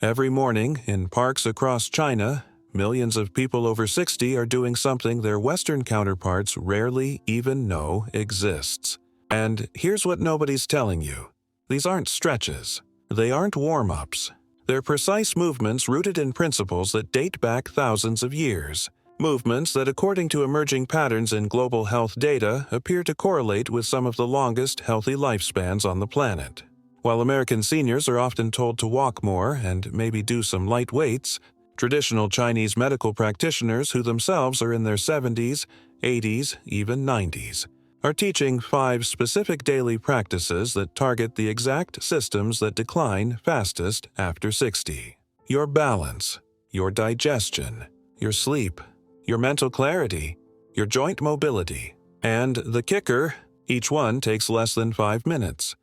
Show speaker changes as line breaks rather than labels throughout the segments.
Every morning, in parks across China, millions of people over 60 are doing something their Western counterparts rarely even know exists. And here's what nobody's telling you. These aren't stretches. They aren't warm-ups. They're precise movements rooted in principles that date back thousands of years. Movements that, according to emerging patterns in global health data, appear to correlate with some of the longest healthy lifespans on the planet. While American seniors are often told to walk more and maybe do some light weights, traditional Chinese medical practitioners who themselves are in their 70s, 80s, even 90s, are teaching 5 specific daily practices that target the exact systems that decline fastest after 60. Your balance, your digestion, your sleep, your mental clarity, your joint mobility, and the kicker, each one takes less than 5 minutes.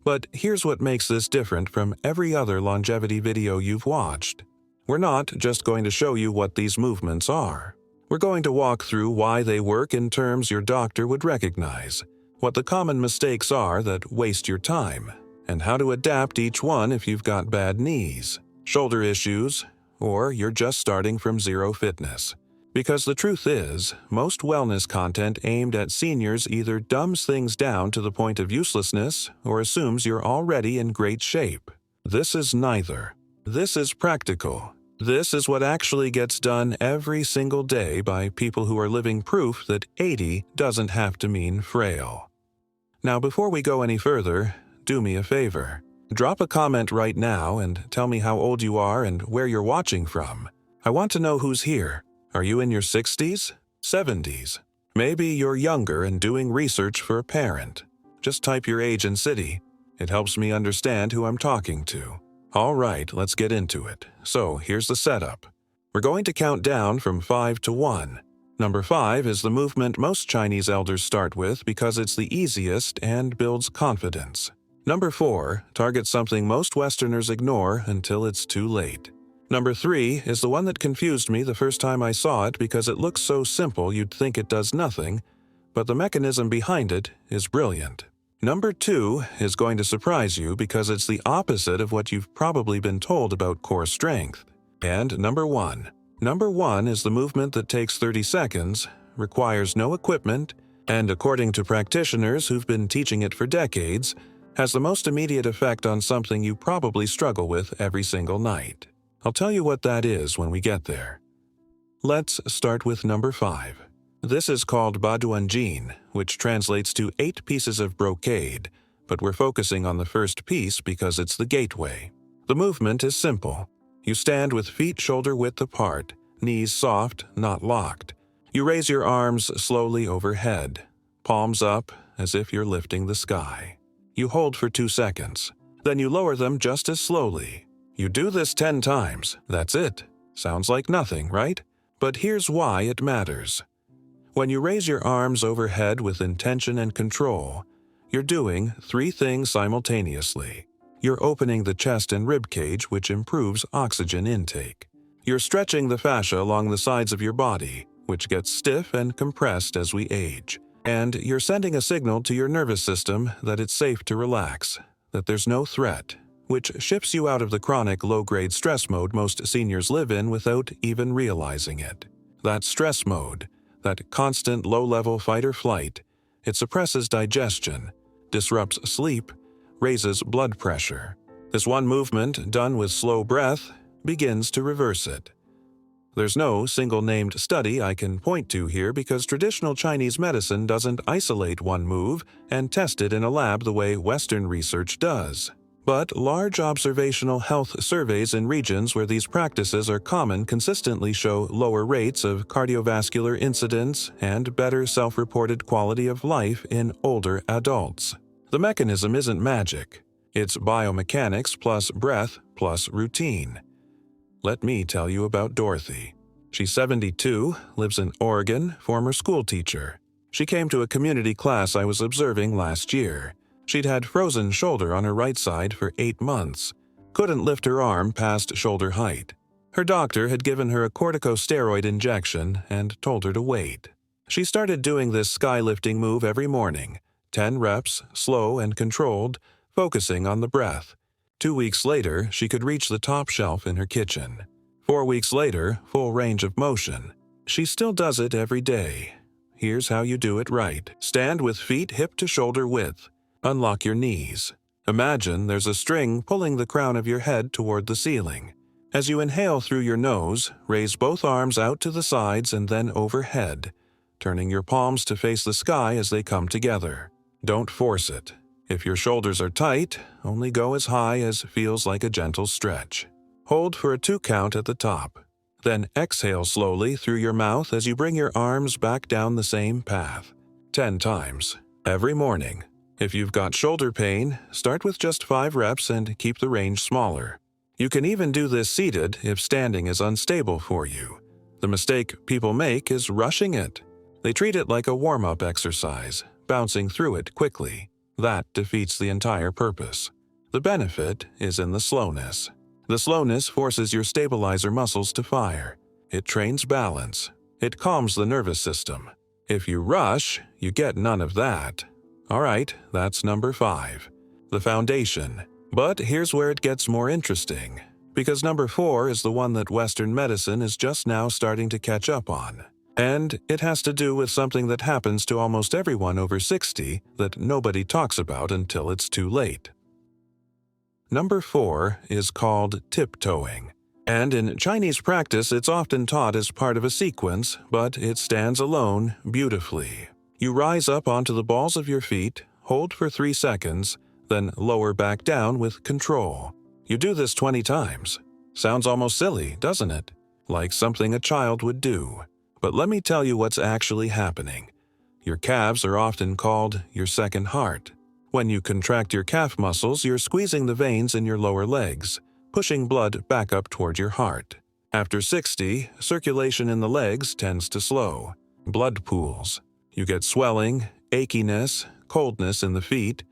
But here's what makes this different from every other longevity video you've watched. We're not just going to show you what these movements are. We're going to walk through why they work in terms your doctor would recognize, what the common mistakes are that waste your time, and how to adapt each one if you've got bad knees, shoulder issues, or you're just starting from zero fitness. Because the truth is, most wellness content aimed at seniors either dumbs things down to the point of uselessness or assumes you're already in great shape. This is neither. This is practical. This is what actually gets done every single day by people who are living proof that 80 doesn't have to mean frail. Now, before we go any further, do me a favor. Drop a comment right now and tell me how old you are and where you're watching from. I want to know who's here. Are you in your 60s? 70s? Maybe you're younger and doing research for a parent. Just type your age and city. It helps me understand who I'm talking to. All right, let's get into it. So here's the setup. We're going to count down from 5 to 1. Number 5 is the movement most Chinese elders start with because it's the easiest and builds confidence. Number 4 targets something most Westerners ignore until it's too late. Number 3 is the one that confused me the first time I saw it because it looks so simple you'd think it does nothing, but the mechanism behind it is brilliant. Number 2 is going to surprise you because it's the opposite of what you've probably been told about core strength. And number 1. Number 1 is the movement that takes 30 seconds, requires no equipment, and according to practitioners who've been teaching it for decades, has the most immediate effect on something you probably struggle with every single night. I'll tell you what that is when we get there. Let's start with number 5. This is called Baduanjin, which translates to 8 pieces of brocade, but we're focusing on the first piece because it's the gateway. The movement is simple. You stand with feet shoulder-width apart, knees soft, not locked. You raise your arms slowly overhead, palms up as if you're lifting the sky. You hold for 2 seconds. Then you lower them just as slowly. You do this 10 times. That's it. Sounds like nothing, right? But here's why it matters. When you raise your arms overhead with intention and control, you're doing 3 things simultaneously. You're opening the chest and rib cage, which improves oxygen intake. You're stretching the fascia along the sides of your body, which gets stiff and compressed as we age. And you're sending a signal to your nervous system that it's safe to relax, that there's no threat, which shifts you out of the chronic low-grade stress mode most seniors live in without even realizing it. That stress mode, that constant low-level fight or flight, it suppresses digestion, disrupts sleep, raises blood pressure. This one movement, done with slow breath, begins to reverse it. There's no single-named study I can point to here because traditional Chinese medicine doesn't isolate one move and test it in a lab the way Western research does. But large observational health surveys in regions where these practices are common consistently show lower rates of cardiovascular incidents and better self-reported quality of life in older adults. The mechanism isn't magic. It's biomechanics plus breath plus routine. Let me tell you about Dorothy. She's 72, lives in Oregon, former school teacher. She came to a community class I was observing last year. She'd had frozen shoulder on her right side for 8 months. Couldn't lift her arm past shoulder height. Her doctor had given her a corticosteroid injection and told her to wait. She started doing this skylifting move every morning, 10 reps, slow and controlled, focusing on the breath. 2 weeks later, she could reach the top shelf in her kitchen. 4 weeks later, full range of motion. She still does it every day. Here's how you do it right. Stand with feet hip to shoulder width. Unlock your knees. Imagine there's a string pulling the crown of your head toward the ceiling. As you inhale through your nose, raise both arms out to the sides and then overhead, turning your palms to face the sky as they come together. Don't force it. If your shoulders are tight, only go as high as feels like a gentle stretch. Hold for a 2 count at the top. Then exhale slowly through your mouth as you bring your arms back down the same path. 10 times. Every morning. If you've got shoulder pain, start with just 5 reps and keep the range smaller. You can even do this seated if standing is unstable for you. The mistake people make is rushing it. They treat it like a warm-up exercise, bouncing through it quickly. That defeats the entire purpose. The benefit is in the slowness. The slowness forces your stabilizer muscles to fire. It trains balance. It calms the nervous system. If you rush, you get none of that. All right, that's number 5. The foundation. But here's where it gets more interesting, because number 4 is the one that Western medicine is just now starting to catch up on. And it has to do with something that happens to almost everyone over 60 that nobody talks about until it's too late. Number 4 is called tiptoeing. And in Chinese practice, it's often taught as part of a sequence, but it stands alone beautifully. You rise up onto the balls of your feet, hold for 3 seconds, then lower back down with control. You do this 20 times. Sounds almost silly, doesn't it? Like something a child would do. But let me tell you what's actually happening. Your calves are often called your second heart. When you contract your calf muscles, you're squeezing the veins in your lower legs, pushing blood back up toward your heart. After 60, circulation in the legs tends to slow. Blood pools. You get swelling, achiness, coldness in the feet,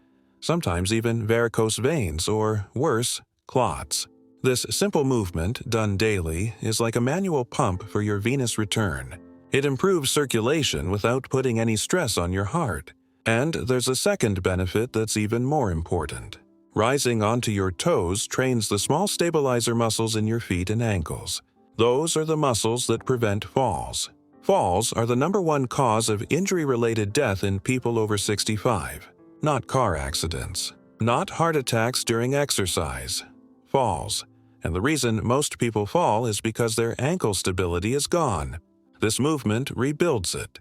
sometimes even varicose veins or, worse, clots. This simple movement, done daily, is like a manual pump for your venous return. It improves circulation without putting any stress on your heart. And there's a second benefit that's even more important. Rising onto your toes trains the small stabilizer muscles in your feet and ankles. Those are the muscles that prevent falls. Falls are the number 1 cause of injury-related death in people over 65. Not car accidents. Not heart attacks during exercise. Falls. And the reason most people fall is because their ankle stability is gone. This movement rebuilds it.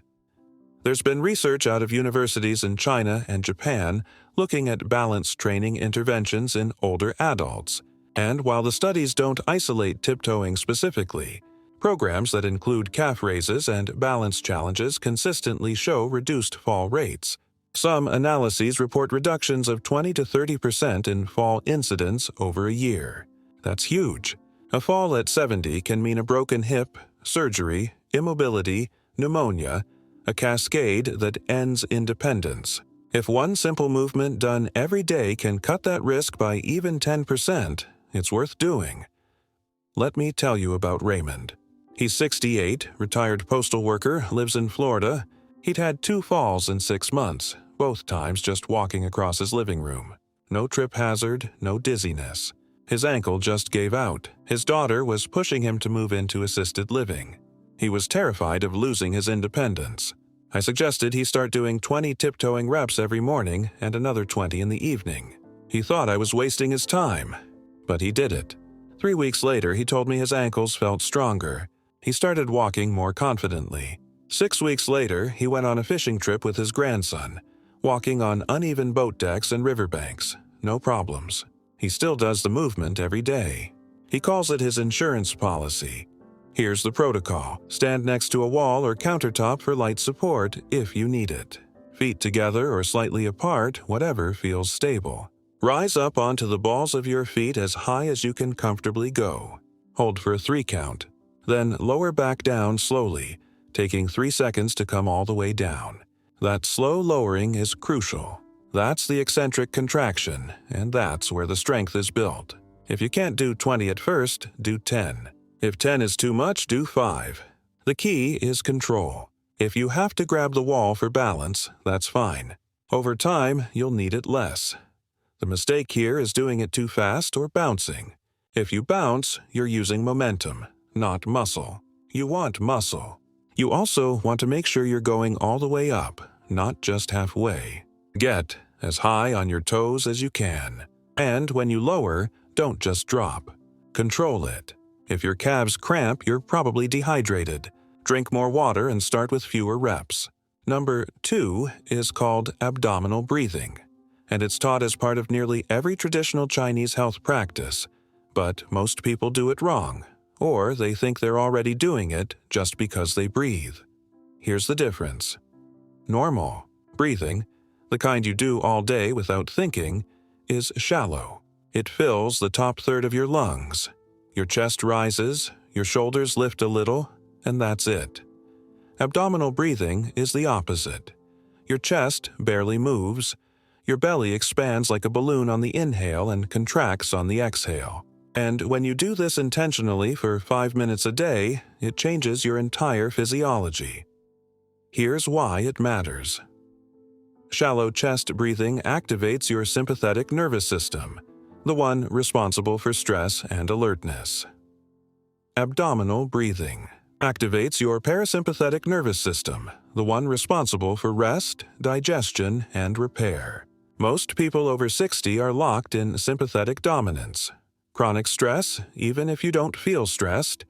There's been research out of universities in China and Japan looking at balance training interventions in older adults. And while the studies don't isolate tiptoeing specifically, programs that include calf raises and balance challenges consistently show reduced fall rates. Some analyses report reductions of 20 to 30% in fall incidence over a year. That's huge. A fall at 70 can mean a broken hip, surgery, immobility, pneumonia, a cascade that ends independence. If one simple movement done every day can cut that risk by even 10%, it's worth doing. Let me tell you about Raymond. He's 68, retired postal worker, lives in Florida. He'd had 2 falls in 6 months, both times just walking across his living room. No trip hazard, no dizziness. His ankle just gave out. His daughter was pushing him to move into assisted living. He was terrified of losing his independence. I suggested he start doing 20 tiptoeing reps every morning and another 20 in the evening. He thought I was wasting his time, but he did it. 3 weeks later, he told me his ankles felt stronger. He started walking more confidently. 6 weeks later, he went on a fishing trip with his grandson, walking on uneven boat decks and riverbanks. No problems. He still does the movement every day. He calls it his insurance policy. Here's the protocol. Stand next to a wall or countertop for light support if you need it. Feet together or slightly apart, whatever feels stable. Rise up onto the balls of your feet as high as you can comfortably go. Hold for a 3 count. Then lower back down slowly, taking 3 seconds to come all the way down. That slow lowering is crucial. That's the eccentric contraction, and that's where the strength is built. If you can't do 20 at first, do 10. If 10 is too much, do 5. The key is control. If you have to grab the wall for balance, that's fine. Over time, you'll need it less. The mistake here is doing it too fast or bouncing. If you bounce, you're using momentum, not muscle. You want muscle. You also want to make sure you're going all the way up, not just halfway. Get as high on your toes as you can. And when you lower, don't just drop. Control it. If your calves cramp, you're probably dehydrated. Drink more water and start with fewer reps. Number 2 is called abdominal breathing, and it's taught as part of nearly every traditional Chinese health practice. But most people do it wrong, or they think they're already doing it just because they breathe. Here's the difference. Normal breathing, the kind you do all day without thinking, is shallow. It fills the top third of your lungs. Your chest rises, your shoulders lift a little, and that's it. Abdominal breathing is the opposite. Your chest barely moves. Your belly expands like a balloon on the inhale and contracts on the exhale. And when you do this intentionally for 5 minutes a day, it changes your entire physiology. Here's why it matters. Shallow chest breathing activates your sympathetic nervous system, the one responsible for stress and alertness. Abdominal breathing activates your parasympathetic nervous system, the one responsible for rest, digestion, and repair. Most people over 60 are locked in sympathetic dominance. Chronic stress, even if you don't feel stressed,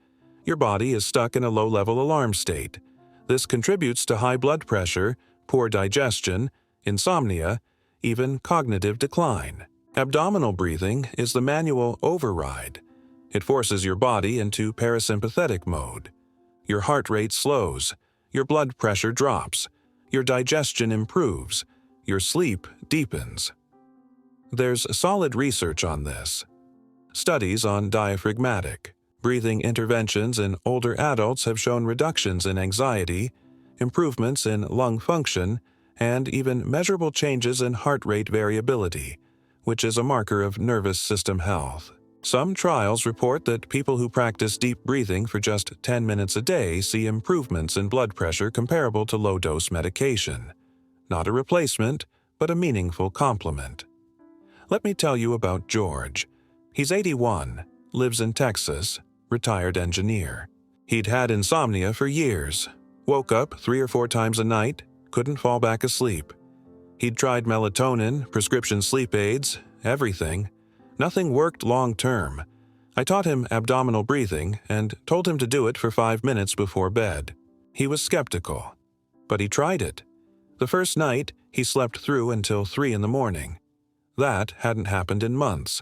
your body is stuck in a low-level alarm state. This contributes to high blood pressure, poor digestion, insomnia, even cognitive decline. Abdominal breathing is the manual override. It forces your body into parasympathetic mode. Your heart rate slows, your blood pressure drops, your digestion improves, your sleep deepens. There's solid research on this. Studies on diaphragmatic breathing interventions in older adults have shown reductions in anxiety, improvements in lung function, and even measurable changes in heart rate variability, which is a marker of nervous system health. Some trials report that people who practice deep breathing for just 10 minutes a day see improvements in blood pressure comparable to low-dose medication. Not a replacement, but a meaningful complement. Let me tell you about George. He's 81, lives in Texas, retired engineer. He'd had insomnia for years, woke up 3 or 4 times a night, couldn't fall back asleep. He'd tried melatonin, prescription sleep aids, everything. Nothing worked long-term. I taught him abdominal breathing and told him to do it for 5 minutes before bed. He was skeptical, but he tried it. The first night, he slept through until 3 in the morning. That hadn't happened in months.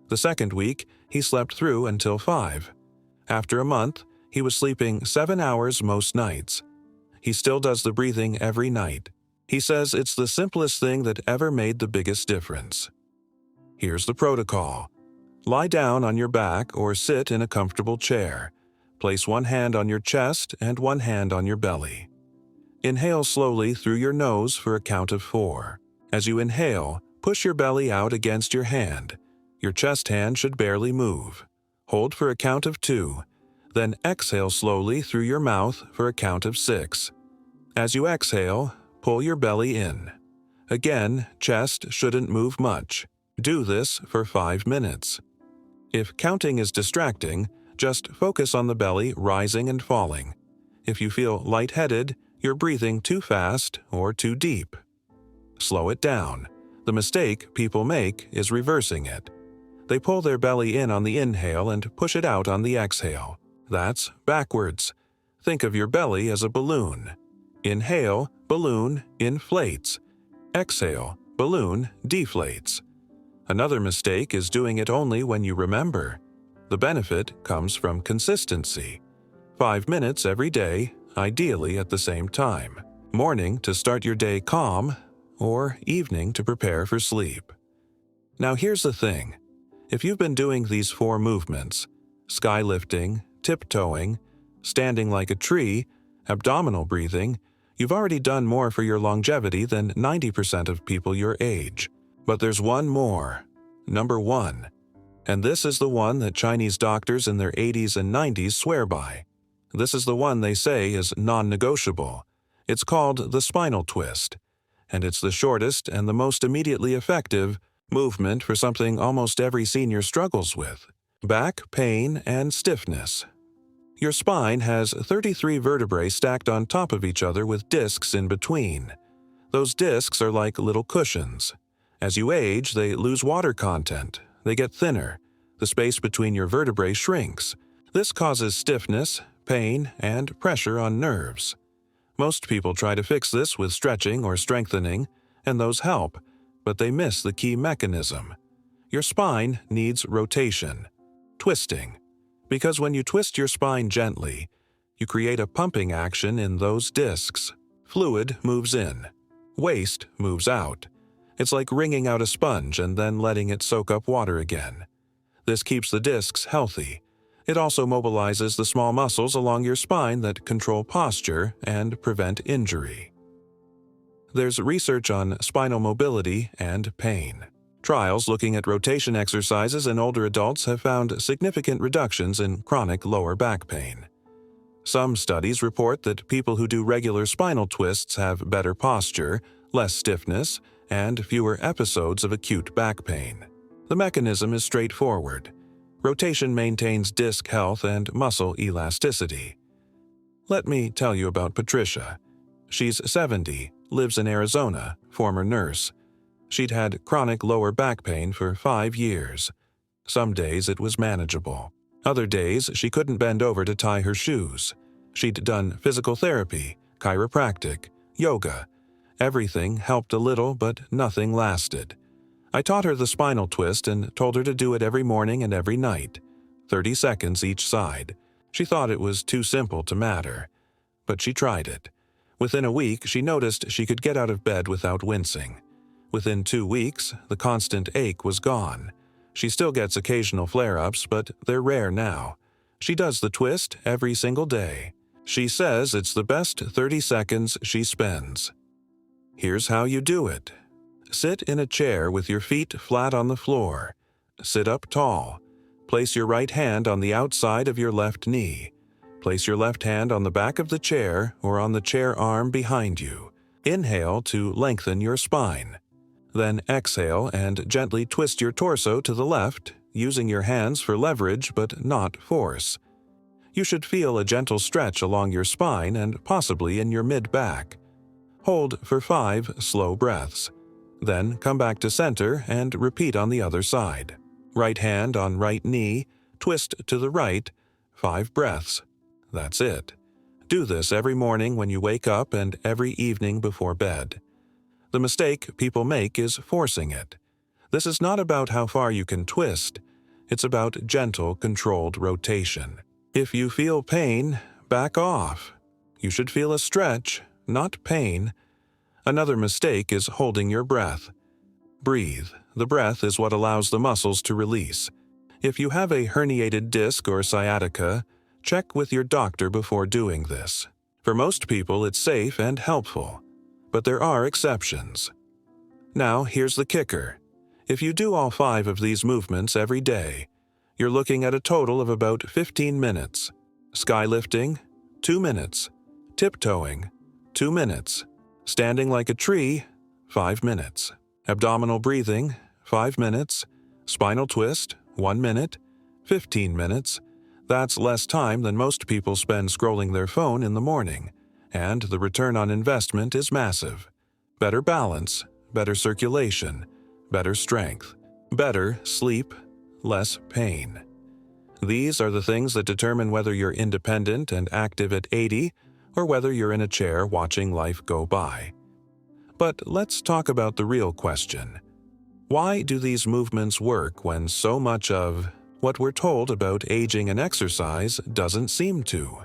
The second week, he slept through until 5. After a month, he was sleeping 7 hours most nights. He still does the breathing every night. He says it's the simplest thing that ever made the biggest difference. Here's the protocol. Lie down on your back or sit in a comfortable chair. Place one hand on your chest and one hand on your belly. Inhale slowly through your nose for a count of 4. As you inhale, push your belly out against your hand. Your chest hand should barely move. Hold for a count of 2. Then exhale slowly through your mouth for a count of 6. As you exhale, pull your belly in. Again, chest shouldn't move much. Do this for 5 minutes. If counting is distracting, just focus on the belly rising and falling. If you feel lightheaded, you're breathing too fast or too deep. Slow it down. The mistake people make is reversing it. They pull their belly in on the inhale and push it out on the exhale. That's backwards. Think of your belly as a balloon. Inhale, balloon inflates. Exhale, balloon deflates. Another mistake is doing it only when you remember. The benefit comes from consistency. 5 minutes every day, ideally at the same time. Morning to start your day calm, or evening to prepare for sleep. Now here's the thing. If you've been doing these 4 movements, skylifting, tiptoeing, standing like a tree, abdominal breathing, you've already done more for your longevity than 90% of people your age. But there's one more. Number 1. And this is the one that Chinese doctors in their 80s and 90s swear by. This is the one they say is non-negotiable. It's called the spinal twist. And it's the shortest and the most immediately effective, Movement for something almost every senior struggles with: back pain and stiffness. Your spine has 33 vertebrae stacked on top of each other with discs in between. Those discs are like little cushions. As you age, they lose water content. They get thinner. The space between your vertebrae shrinks. This causes stiffness, pain, and pressure on nerves. Most people try to fix this with stretching or strengthening, and those help, but they miss the key mechanism. Your spine needs rotation, twisting, because when you twist your spine gently, you create a pumping action in those discs. Fluid moves in. Waste moves out. It's like wringing out a sponge and then letting it soak up water again. This keeps the discs healthy. It also mobilizes the small muscles along your spine that control posture and prevent injury. There's research on spinal mobility and pain. Trials looking at rotation exercises in older adults have found significant reductions in chronic lower back pain. Some studies report that people who do regular spinal twists have better posture, less stiffness, and fewer episodes of acute back pain. The mechanism is straightforward. Rotation maintains disc health and muscle elasticity. Let me tell you about Patricia. She's 70, lives in Arizona, former nurse. She'd had chronic lower back pain for 5 years. Some days it was manageable. Other days she couldn't bend over to tie her shoes. She'd done physical therapy, chiropractic, yoga. Everything helped a little, but nothing lasted. I taught her the spinal twist and told her to do it every morning and every night, 30 seconds each side. She thought it was too simple to matter, but she tried it. Within a week, she noticed she could get out of bed without wincing. Within 2 weeks, the constant ache was gone. She still gets occasional flare-ups, but they're rare now. She does the twist every single day. She says it's the best 30 seconds she spends. Here's how you do it. Sit in a chair with your feet flat on the floor. Sit up tall. Place your right hand on the outside of your left knee. Place your left hand on the back of the chair or on the chair arm behind you. Inhale to lengthen your spine. Then exhale and gently twist your torso to the left, using your hands for leverage but not force. You should feel a gentle stretch along your spine and possibly in your mid-back. Hold for 5 slow breaths. Then come back to center and repeat on the other side. Right hand on right knee, twist to the right, 5 breaths. That's it. Do this every morning when you wake up and every evening before bed. The mistake people make is forcing it. This is not about how far you can twist. It's about gentle, controlled rotation. If you feel pain, back off. You should feel a stretch, not pain. Another mistake is holding your breath. Breathe. The breath is what allows the muscles to release. If you have a herniated disc or sciatica, check with your doctor before doing this. For most people, it's safe and helpful, but there are exceptions. Now, here's the kicker. If you do all 5 of these movements every day, you're looking at a total of about 15 minutes. Skylifting, 2 minutes. Tiptoeing, 2 minutes. Standing like a tree, 5 minutes. Abdominal breathing, 5 minutes. Spinal twist, 1 minute. 15 minutes. That's less time than most people spend scrolling their phone in the morning, and the return on investment is massive. Better balance, better circulation, better strength, better sleep, less pain. These are the things that determine whether you're independent and active at 80 or whether you're in a chair watching life go by. But let's talk about the real question. Why do these movements work when so much of what we're told about aging and exercise doesn't seem to?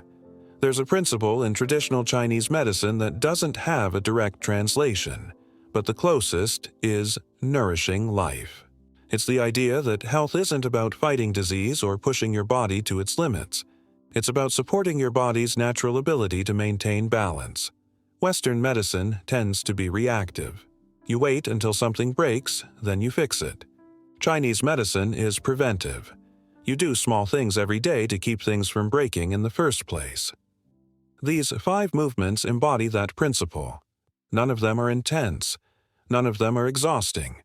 There's a principle in traditional Chinese medicine that doesn't have a direct translation, but the closest is nourishing life. It's the idea that health isn't about fighting disease or pushing your body to its limits. It's about supporting your body's natural ability to maintain balance. Western medicine tends to be reactive. You wait until something breaks, then you fix it. Chinese medicine is preventive. You do small things every day to keep things from breaking in the first place. These 5 movements embody that principle. None of them are intense. None of them are exhausting.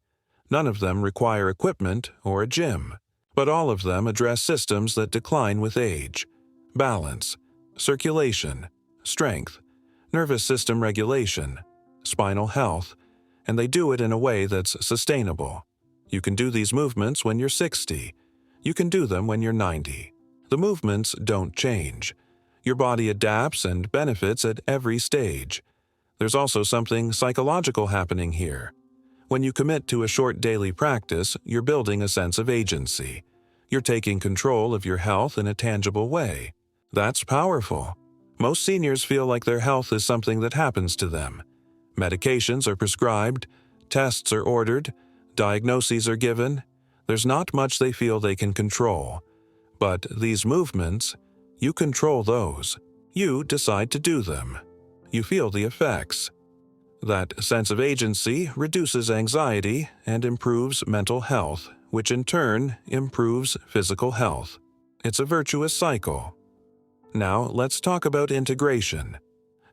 None of them require equipment or a gym, but all of them address systems that decline with age: balance, circulation, strength, nervous system regulation, spinal health, and they do it in a way that's sustainable. You can do these movements when you're 60. You can do them when you're 90. The movements don't change. Your body adapts and benefits at every stage. There's also something psychological happening here. When you commit to a short daily practice, you're building a sense of agency. You're taking control of your health in a tangible way. That's powerful. Most seniors feel like their health is something that happens to them. Medications are prescribed, tests are ordered, diagnoses are given. There's not much they feel they can control. But these movements, you control those. You decide to do them. You feel the effects. That sense of agency reduces anxiety and improves mental health, which in turn improves physical health. It's a virtuous cycle. Now let's talk about integration.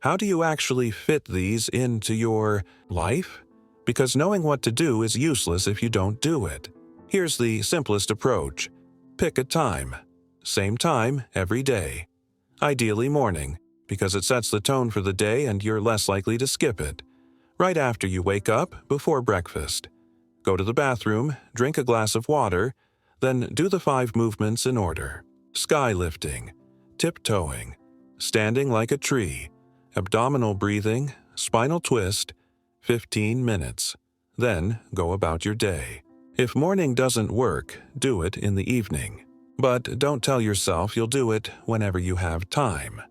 How do you actually fit these into your life? Because knowing what to do is useless if you don't do it. Here's the simplest approach. Pick a time. Same time every day. Ideally morning, because it sets the tone for the day and you're less likely to skip it. Right after you wake up, before breakfast. Go to the bathroom, drink a glass of water, then do the 5 movements in order: skylifting, tiptoeing, standing like a tree, abdominal breathing, spinal twist, 15 minutes. Then go about your day. If morning doesn't work, do it in the evening. But don't tell yourself you'll do it whenever you have time.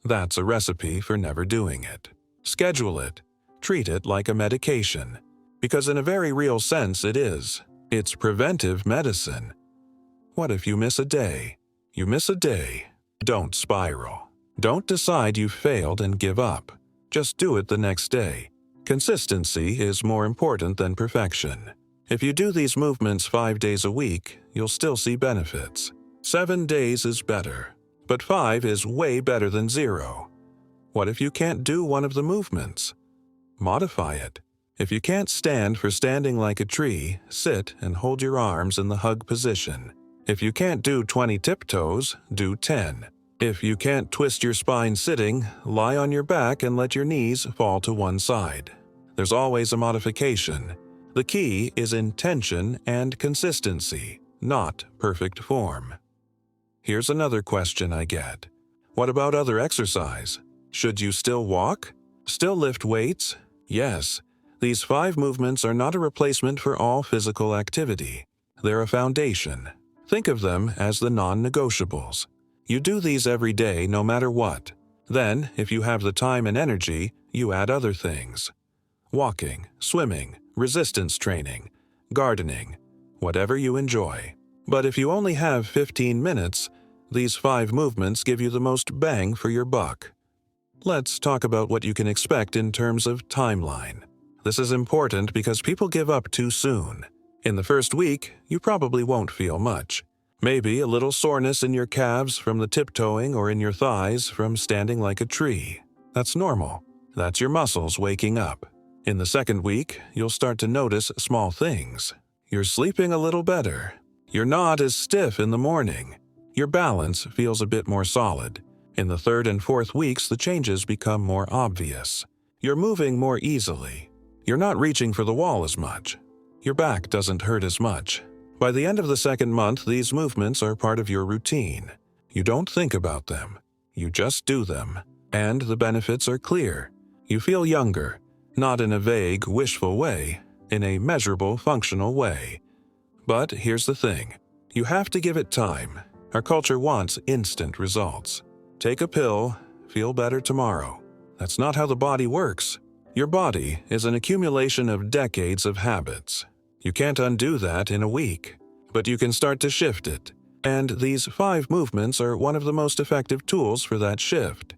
That's a recipe for never doing it. Schedule it. Treat it like a medication. Because in a very real sense it is. It's preventive medicine. What if you miss a day? You miss a day. Don't spiral. Don't decide you've failed and give up. Just do it the next day. Consistency is more important than perfection. If you do these movements 5 days a week, you'll still see benefits. 7 days is better, but 5 is way better than 0. What if you can't do one of the movements? Modify it. If you can't stand for standing like a tree, sit and hold your arms in the hug position. If you can't do 20 tiptoes, do 10. If you can't twist your spine sitting, lie on your back and let your knees fall to one side. There's always a modification. The key is intention and consistency, not perfect form. Here's another question I get. What about other exercise? Should you still walk? Still lift weights? Yes. These 5 movements are not a replacement for all physical activity. They're a foundation. Think of them as the non-negotiables. You do these every day no matter what. Then, if you have the time and energy, you add other things. Walking, swimming, resistance training, gardening, whatever you enjoy. But if you only have 15 minutes, these 5 movements give you the most bang for your buck. Let's talk about what you can expect in terms of timeline. This is important because people give up too soon. In the first week, you probably won't feel much. Maybe a little soreness in your calves from the tiptoeing or in your thighs from standing like a tree. That's normal. That's your muscles waking up. In the second week, you'll start to notice small things. You're sleeping a little better. You're not as stiff in the morning. Your balance feels a bit more solid. In the third and fourth weeks, the changes become more obvious. You're moving more easily. You're not reaching for the wall as much. Your back doesn't hurt as much. By the end of the second month, these movements are part of your routine. You don't think about them. You just do them. And the benefits are clear. You feel younger, not in a vague, wishful way, in a measurable, functional way. But here's the thing. You have to give it time. Our culture wants instant results. Take a pill, feel better tomorrow. That's not how the body works. Your body is an accumulation of decades of habits. You can't undo that in a week, but you can start to shift it. And these 5 movements are one of the most effective tools for that shift.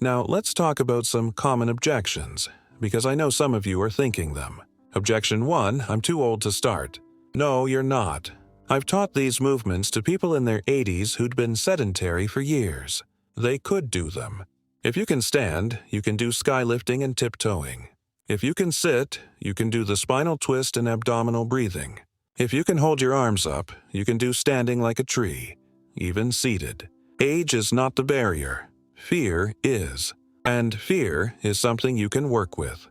Now let's talk about some common objections, because I know some of you are thinking them. Objection 1, I'm too old to start. No, you're not. I've taught these movements to people in their 80s who'd been sedentary for years. They could do them. If you can stand, you can do skylifting and tiptoeing. If you can sit, you can do the spinal twist and abdominal breathing. If you can hold your arms up, you can do standing like a tree, even seated. Age is not the barrier. Fear is. And fear is something you can work with.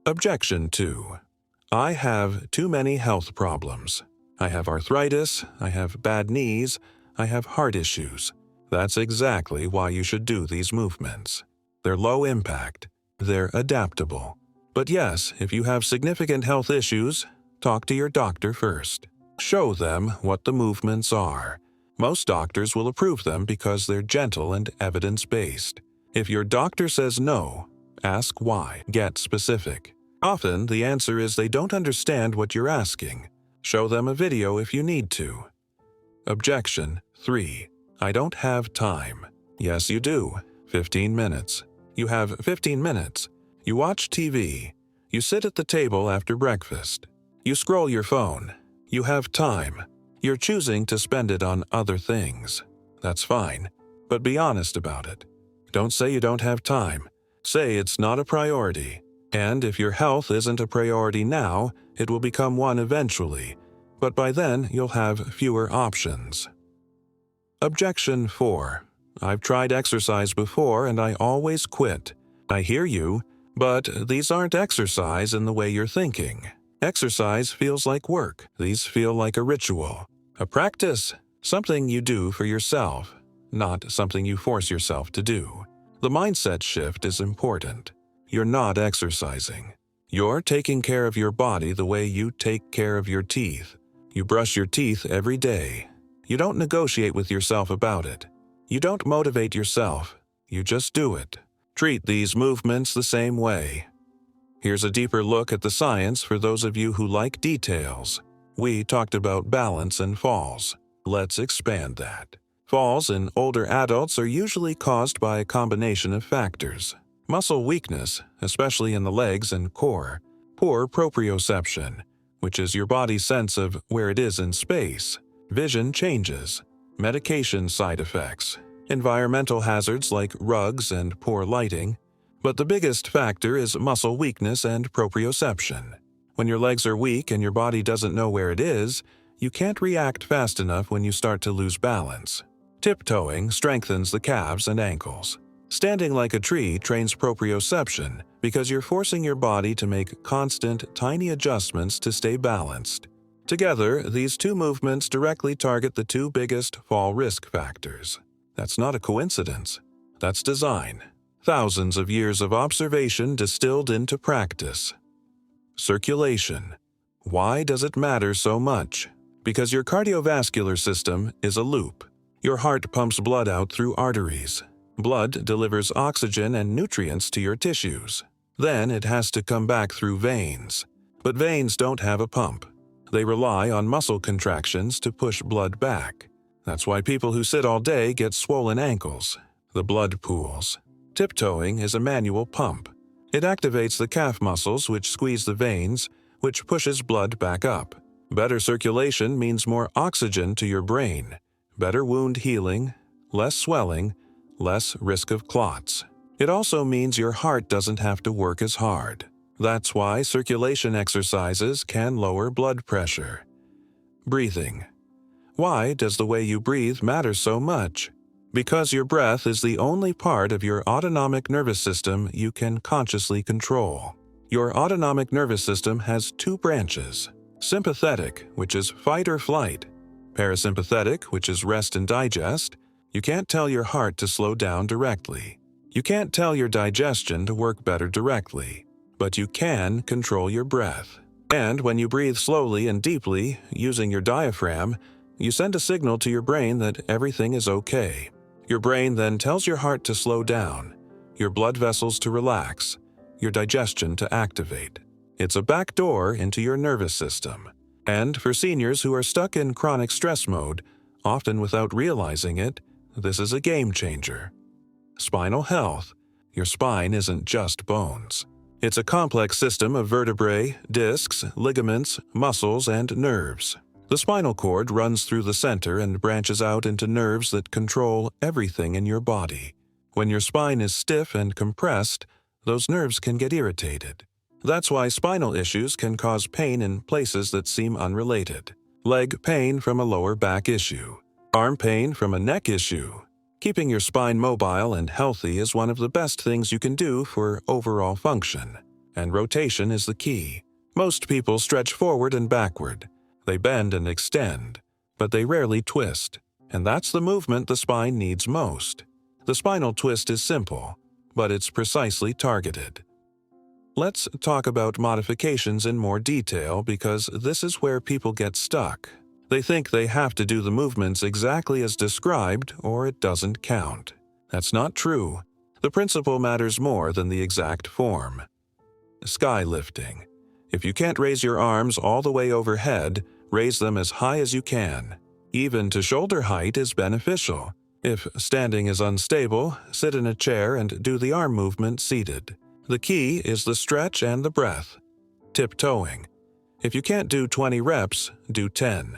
Objection 2. I have too many health problems. I have arthritis, I have bad knees, I have heart issues. That's exactly why you should do these movements. They're low impact. They're adaptable. But yes, if you have significant health issues, talk to your doctor first. Show them what the movements are. Most doctors will approve them because they're gentle and evidence-based. If your doctor says no, ask why. Get specific. Often, the answer is they don't understand what you're asking. Show them a video if you need to. Objection 3. I don't have time. Yes, you do. 15 minutes. You have 15 minutes. You watch TV. You sit at the table after breakfast. You scroll your phone. You have time. You're choosing to spend it on other things. That's fine, but be honest about it. Don't say you don't have time. Say it's not a priority. And if your health isn't a priority now, it will become one eventually. But by then, you'll have fewer options. Objection 4. I've tried exercise before and I always quit. I hear you, but these aren't exercise in the way you're thinking. Exercise feels like work. These feel like a ritual. A practice, something you do for yourself, not something you force yourself to do. The mindset shift is important. You're not exercising. You're taking care of your body the way you take care of your teeth. You brush your teeth every day. You don't negotiate with yourself about it. You don't motivate yourself. You just do it. Treat these movements the same way. Here's a deeper look at the science for those of you who like details. We talked about balance and falls. Let's expand that. Falls in older adults are usually caused by a combination of factors. Muscle weakness, especially in the legs and core. Poor proprioception, which is your body's sense of where it is in space. Vision changes. Medication side effects. Environmental hazards like rugs and poor lighting. But the biggest factor is muscle weakness and proprioception. When your legs are weak and your body doesn't know where it is, you can't react fast enough when you start to lose balance. Tiptoeing strengthens the calves and ankles. Standing like a tree trains proprioception because you're forcing your body to make constant, tiny adjustments to stay balanced. Together, these two movements directly target the two biggest fall risk factors. That's not a coincidence. That's design. Thousands of years of observation distilled into practice. Circulation. Why does it matter so much? Because your cardiovascular system is a loop. Your heart pumps blood out through arteries. Blood delivers oxygen and nutrients to your tissues. Then it has to come back through veins. But veins don't have a pump. They rely on muscle contractions to push blood back. That's why people who sit all day get swollen ankles. The blood pools. Tiptoeing is a manual pump. It activates the calf muscles which squeeze the veins, which pushes blood back up. Better circulation means more oxygen to your brain, better wound healing, less swelling, less risk of clots. It also means your heart doesn't have to work as hard. That's why circulation exercises can lower blood pressure. Breathing. Why does the way you breathe matter so much? Because your breath is the only part of your autonomic nervous system you can consciously control. Your autonomic nervous system has two branches. Sympathetic, which is fight or flight. Parasympathetic, which is rest and digest. You can't tell your heart to slow down directly. You can't tell your digestion to work better directly. But you can control your breath. And when you breathe slowly and deeply, using your diaphragm, you send a signal to your brain that everything is okay. Your brain then tells your heart to slow down, your blood vessels to relax, your digestion to activate. It's a back door into your nervous system. And for seniors who are stuck in chronic stress mode, often without realizing it, this is a game changer. Spinal health. Your spine isn't just bones. It's a complex system of vertebrae, discs, ligaments, muscles, and nerves. The spinal cord runs through the center and branches out into nerves that control everything in your body. When your spine is stiff and compressed, those nerves can get irritated. That's why spinal issues can cause pain in places that seem unrelated. Leg pain from a lower back issue. Arm pain from a neck issue. Keeping your spine mobile and healthy is one of the best things you can do for overall function. And rotation is the key. Most people stretch forward and backward. They bend and extend, but they rarely twist. And that's the movement the spine needs most. The spinal twist is simple, but it's precisely targeted. Let's talk about modifications in more detail because this is where people get stuck. They think they have to do the movements exactly as described or it doesn't count. That's not true. The principle matters more than the exact form. Sky lifting. If you can't raise your arms all the way overhead, raise them as high as you can. Even to shoulder height is beneficial. If standing is unstable, sit in a chair and do the arm movement seated. The key is the stretch and the breath. Tiptoeing. If you can't do 20 reps, do 10.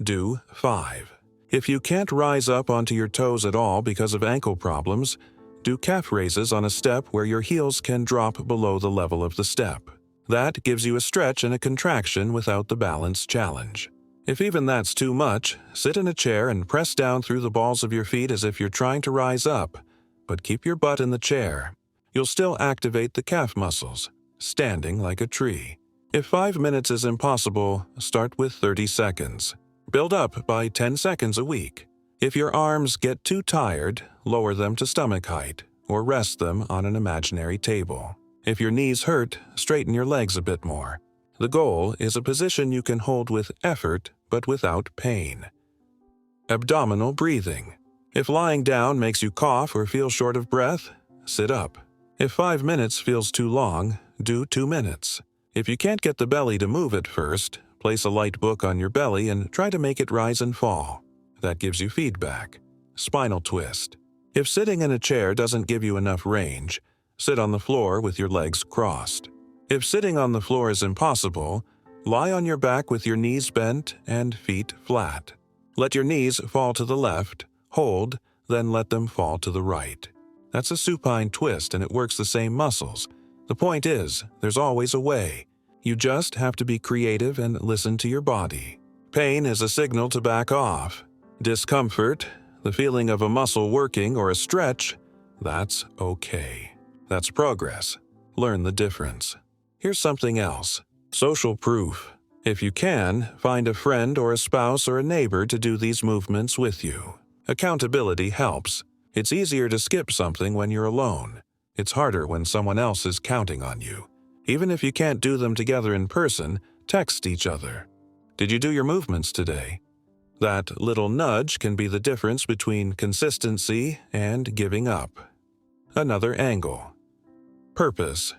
Do 5. If you can't rise up onto your toes at all because of ankle problems, do calf raises on a step where your heels can drop below the level of the step. That gives you a stretch and a contraction without the balance challenge. If even that's too much, sit in a chair and press down through the balls of your feet as if you're trying to rise up, but keep your butt in the chair. You'll still activate the calf muscles, standing like a tree. If 5 minutes is impossible, start with 30 seconds. Build up by 10 seconds a week. If your arms get too tired, lower them to stomach height, or rest them on an imaginary table. If your knees hurt, straighten your legs a bit more. The goal is a position you can hold with effort but without pain. Abdominal breathing. If lying down makes you cough or feel short of breath, sit up. If 5 minutes feels too long, do 2 minutes. If you can't get the belly to move at first, place a light book on your belly and try to make it rise and fall. That gives you feedback. Spinal twist. If sitting in a chair doesn't give you enough range, sit on the floor with your legs crossed. If sitting on the floor is impossible, lie on your back with your knees bent and feet flat. Let your knees fall to the left, hold, then let them fall to the right. That's a supine twist and it works the same muscles. The point is, there's always a way. You just have to be creative and listen to your body. Pain is a signal to back off. Discomfort, the feeling of a muscle working or a stretch, that's okay. That's progress. Learn the difference. Here's something else. Social proof. If you can, find a friend or a spouse or a neighbor to do these movements with you. Accountability helps. It's easier to skip something when you're alone. It's harder when someone else is counting on you. Even if you can't do them together in person, text each other. Did you do your movements today? That little nudge can be the difference between consistency and giving up. Another angle. Purpose.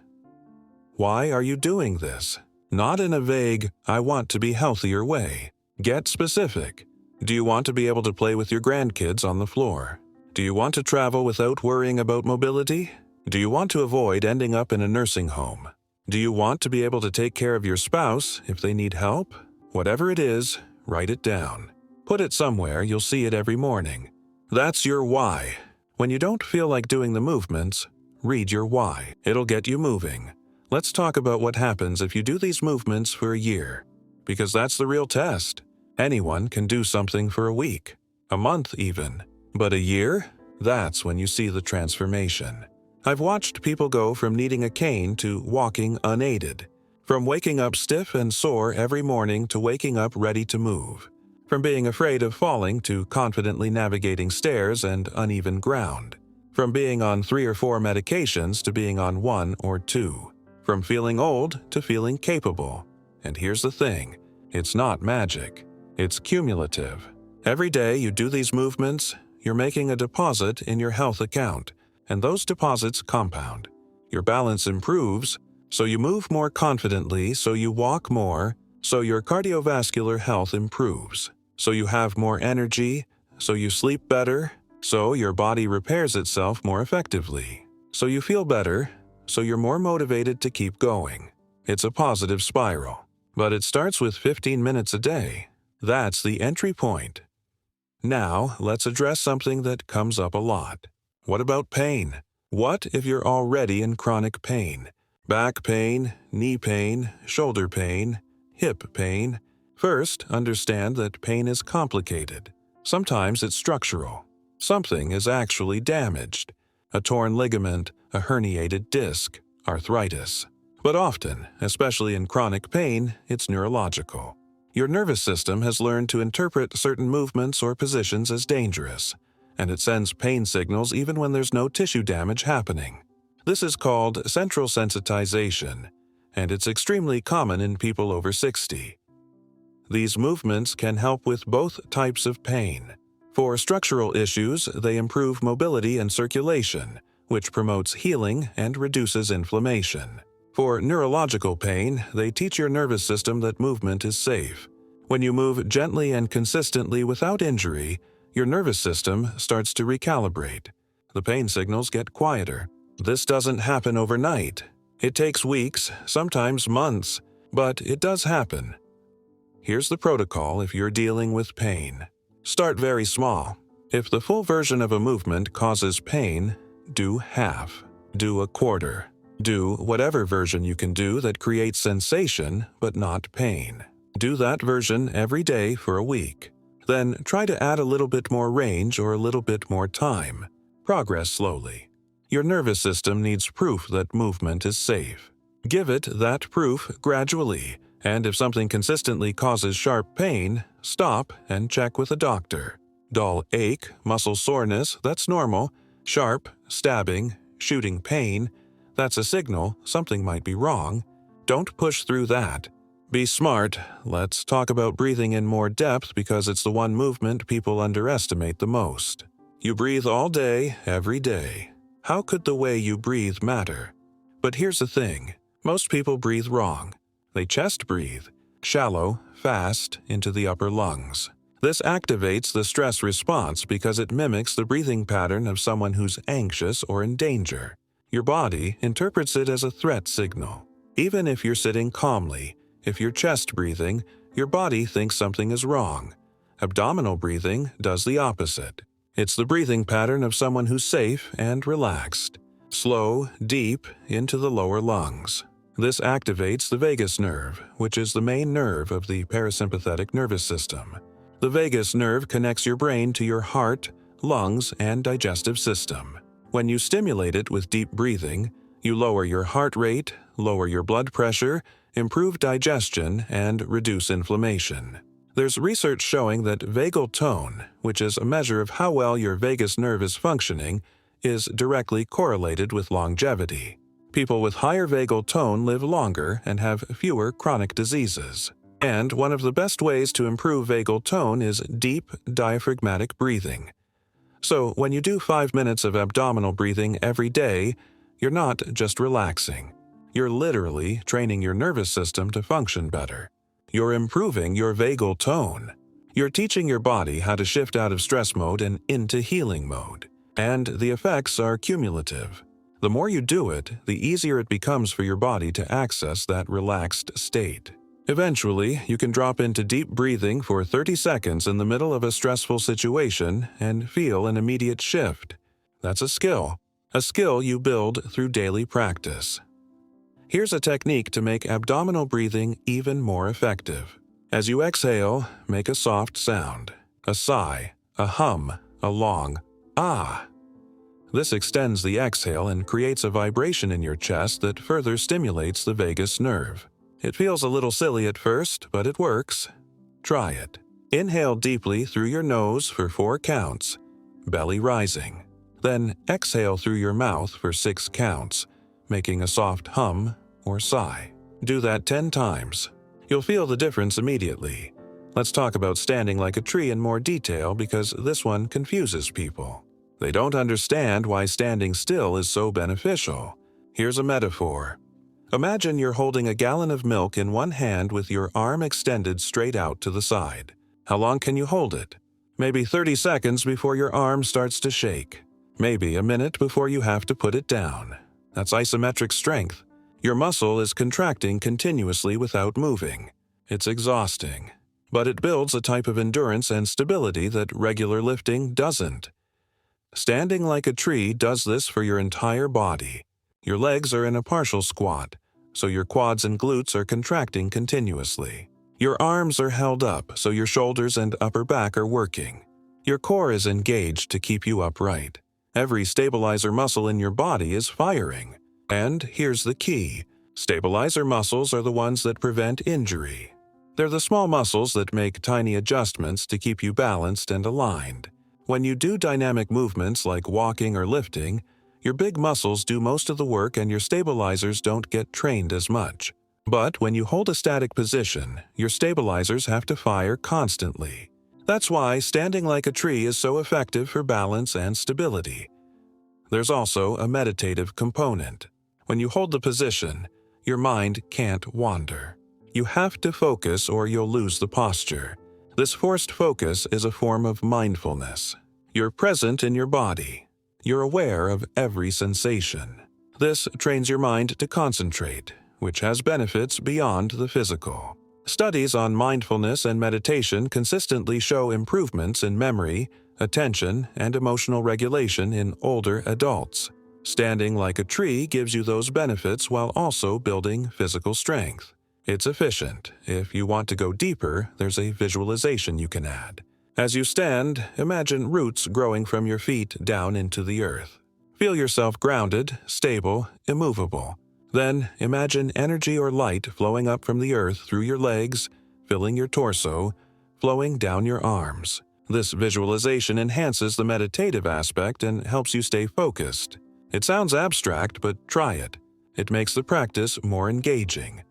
Why are you doing this? Not in a vague, I want to be healthier way. Get specific. Do you want to be able to play with your grandkids on the floor? Do you want to travel without worrying about mobility? Do you want to avoid ending up in a nursing home? Do you want to be able to take care of your spouse if they need help? Whatever it is, write it down. Put it somewhere you'll see it every morning. That's your why. When you don't feel like doing the movements, read your why. It'll get you moving. Let's talk about what happens if you do these movements for a year. Because that's the real test. Anyone can do something for a week, a month even. But a year? That's when you see the transformation. I've watched people go from needing a cane to walking unaided. From waking up stiff and sore every morning to waking up ready to move. From being afraid of falling to confidently navigating stairs and uneven ground. From being on 3 or 4 medications to being on 1 or 2. From feeling old to feeling capable. And here's the thing, it's not magic. It's cumulative. Every day you do these movements, you're making a deposit in your health account. And those deposits compound. Your balance improves, so you move more confidently, so you walk more, so your cardiovascular health improves, so you have more energy, so you sleep better, so your body repairs itself more effectively, so you feel better, so you're more motivated to keep going. It's a positive spiral, but it starts with 15 minutes a day. That's the entry point. Now, let's address something that comes up a lot. What about pain? What if you're already in chronic pain? Back pain, knee pain, shoulder pain, hip pain. First, understand that pain is complicated. Sometimes it's structural. Something is actually damaged. A torn ligament, a herniated disc, arthritis. But often, especially in chronic pain, it's neurological. Your nervous system has learned to interpret certain movements or positions as dangerous, and it sends pain signals even when there's no tissue damage happening. This is called central sensitization, and it's extremely common in people over 60. These movements can help with both types of pain. For structural issues, they improve mobility and circulation, which promotes healing and reduces inflammation. For neurological pain, they teach your nervous system that movement is safe. When you move gently and consistently without injury, your nervous system starts to recalibrate. The pain signals get quieter. This doesn't happen overnight. It takes weeks, sometimes months, but it does happen. Here's the protocol if you're dealing with pain. Start very small. If the full version of a movement causes pain, do half. Do a quarter. Do whatever version you can do that creates sensation but not pain. Do that version every day for a week. Then try to add a little bit more range or a little bit more time. Progress slowly. Your nervous system needs proof that movement is safe. Give it that proof gradually. And if something consistently causes sharp pain, stop and check with a doctor. Dull ache, muscle soreness, that's normal. Sharp, stabbing, shooting pain, that's a signal something might be wrong. Don't push through that. Be smart. Let's talk about breathing in more depth because it's the one movement people underestimate the most. You breathe all day, every day. How could the way you breathe matter? But here's the thing. Most people breathe wrong. They chest breathe, shallow, fast, into the upper lungs. This activates the stress response because it mimics the breathing pattern of someone who's anxious or in danger. Your body interprets it as a threat signal. Even if you're sitting calmly, if you're chest breathing, your body thinks something is wrong. Abdominal breathing does the opposite. It's the breathing pattern of someone who's safe and relaxed. Slow, deep, into the lower lungs. This activates the vagus nerve, which is the main nerve of the parasympathetic nervous system. The vagus nerve connects your brain to your heart, lungs, and digestive system. When you stimulate it with deep breathing, you lower your heart rate, lower your blood pressure, improve digestion, and reduce inflammation. There's research showing that vagal tone, which is a measure of how well your vagus nerve is functioning, is directly correlated with longevity. People with higher vagal tone live longer and have fewer chronic diseases. And one of the best ways to improve vagal tone is deep, diaphragmatic breathing. So when you do 5 minutes of abdominal breathing every day, you're not just relaxing. You're literally training your nervous system to function better. You're improving your vagal tone. You're teaching your body how to shift out of stress mode and into healing mode. And the effects are cumulative. The more you do it, the easier it becomes for your body to access that relaxed state. Eventually, you can drop into deep breathing for 30 seconds in the middle of a stressful situation and feel an immediate shift. That's a skill you build through daily practice. Here's a technique to make abdominal breathing even more effective. As you exhale, make a soft sound, a sigh, a hum, a long ah. This extends the exhale and creates a vibration in your chest that further stimulates the vagus nerve. It feels a little silly at first, but it works. Try it. Inhale deeply through your nose for 4 counts, belly rising. Then exhale through your mouth for 6 counts, making a soft hum or sigh. Do that 10 times. You'll feel the difference immediately. Let's talk about standing like a tree in more detail because this one confuses people. They don't understand why standing still is so beneficial. Here's a metaphor. Imagine you're holding a gallon of milk in one hand with your arm extended straight out to the side. How long can you hold it? Maybe 30 seconds before your arm starts to shake. Maybe a minute before you have to put it down. That's isometric strength. Your muscle is contracting continuously without moving. It's exhausting. But it builds a type of endurance and stability that regular lifting doesn't. Standing like a tree does this for your entire body. Your legs are in a partial squat, so your quads and glutes are contracting continuously. Your arms are held up, so your shoulders and upper back are working. Your core is engaged to keep you upright. Every stabilizer muscle in your body is firing. And here's the key. Stabilizer muscles are the ones that prevent injury. They're the small muscles that make tiny adjustments to keep you balanced and aligned. When you do dynamic movements like walking or lifting, your big muscles do most of the work and your stabilizers don't get trained as much. But when you hold a static position, your stabilizers have to fire constantly. That's why standing like a tree is so effective for balance and stability. There's also a meditative component. When you hold the position, your mind can't wander. You have to focus or you'll lose the posture. This forced focus is a form of mindfulness. You're present in your body. You're aware of every sensation. This trains your mind to concentrate, which has benefits beyond the physical. Studies on mindfulness and meditation consistently show improvements in memory, attention, and emotional regulation in older adults. Standing like a tree gives you those benefits while also building physical strength. It's efficient. If you want to go deeper, there's a visualization you can add. As you stand, imagine roots growing from your feet down into the earth. Feel yourself grounded, stable, immovable. Then imagine energy or light flowing up from the earth through your legs, filling your torso, flowing down your arms. This visualization enhances the meditative aspect and helps you stay focused. It sounds abstract, but try it. It makes the practice more engaging.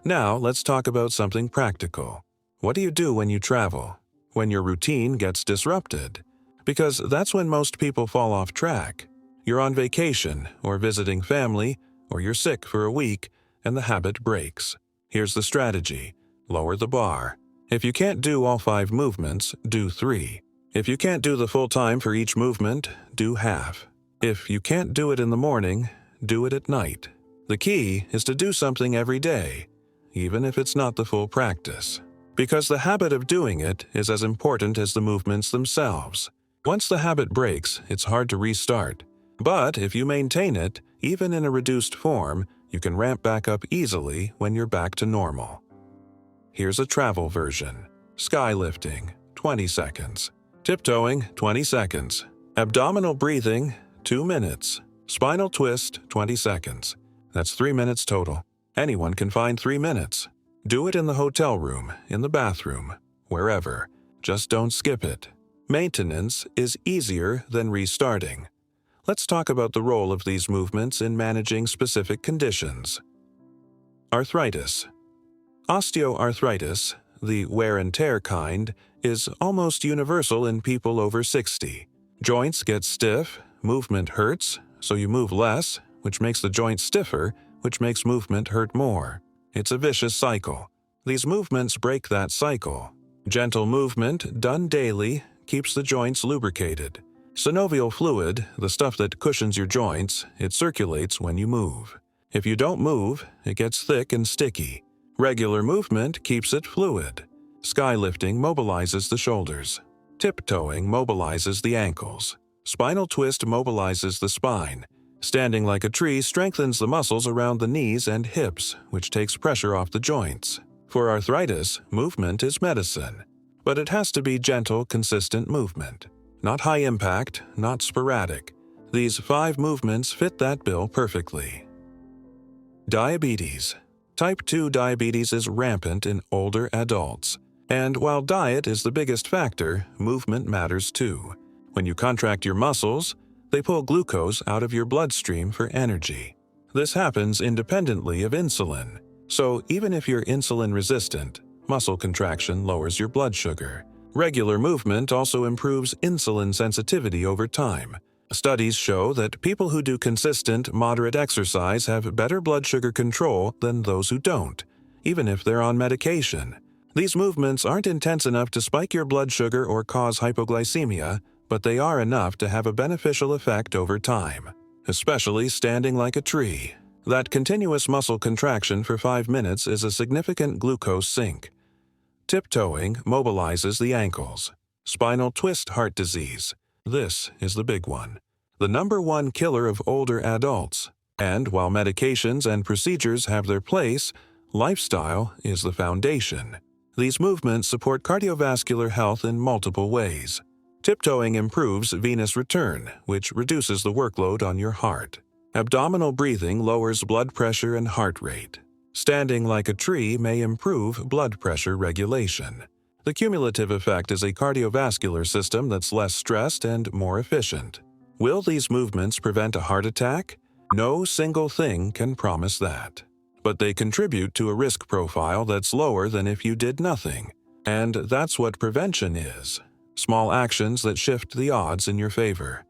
Now, let's talk about something practical. What do you do when you travel? When your routine gets disrupted? Because that's when most people fall off track. You're on vacation, or visiting family, or you're sick for a week, and the habit breaks. Here's the strategy. Lower the bar. If you can't do all 5 movements, do 3. If you can't do the full time for each movement, do half. If you can't do it in the morning, do it at night. The key is to do something every day, even if it's not the full practice. Because the habit of doing it is as important as the movements themselves. Once the habit breaks, it's hard to restart. But if you maintain it, even in a reduced form, you can ramp back up easily when you're back to normal. Here's a travel version. Skylifting, 20 seconds. Tiptoeing, 20 seconds. Abdominal breathing, 2 minutes. Spinal twist, 20 seconds. That's 3 minutes total. Anyone can find 3 minutes. Do it in the hotel room, in the bathroom, wherever. Just don't skip it. Maintenance is easier than restarting. Let's talk about the role of these movements in managing specific conditions. Arthritis. Osteoarthritis, the wear and tear kind, is almost universal in people over 60. Joints get stiff, movement hurts, so you move less, which makes the joint stiffer, which makes movement hurt more. It's a vicious cycle. These movements break that cycle. Gentle movement, done daily, keeps the joints lubricated. Synovial fluid, the stuff that cushions your joints, it circulates when you move. If you don't move, it gets thick and sticky. Regular movement keeps it fluid. Skylifting mobilizes the shoulders. Tiptoeing mobilizes the ankles. Spinal twist mobilizes the spine. Standing like a tree strengthens the muscles around the knees and hips, which takes pressure off the joints. For arthritis, movement is medicine. But it has to be gentle, consistent movement. Not high impact, not sporadic. These 5 movements fit that bill perfectly. Diabetes. Type 2 diabetes is rampant in older adults. And while diet is the biggest factor, movement matters too. When you contract your muscles, they pull glucose out of your bloodstream for energy. This happens independently of insulin. So even if you're insulin resistant, muscle contraction lowers your blood sugar. Regular movement also improves insulin sensitivity over time. Studies show that people who do consistent, moderate exercise have better blood sugar control than those who don't, even if they're on medication. These movements aren't intense enough to spike your blood sugar or cause hypoglycemia, but they are enough to have a beneficial effect over time, especially standing like a tree. That continuous muscle contraction for 5 minutes is a significant glucose sink. Tiptoeing mobilizes the ankles. Spinal twist heart disease. This is the big one. The #1 killer of older adults. And while medications and procedures have their place, lifestyle is the foundation. These movements support cardiovascular health in multiple ways. Tiptoeing improves venous return, which reduces the workload on your heart. Abdominal breathing lowers blood pressure and heart rate. Standing like a tree may improve blood pressure regulation. The cumulative effect is a cardiovascular system that's less stressed and more efficient. Will these movements prevent a heart attack? No single thing can promise that. But they contribute to a risk profile that's lower than if you did nothing. And that's what prevention is. Small actions that shift the odds in your favor.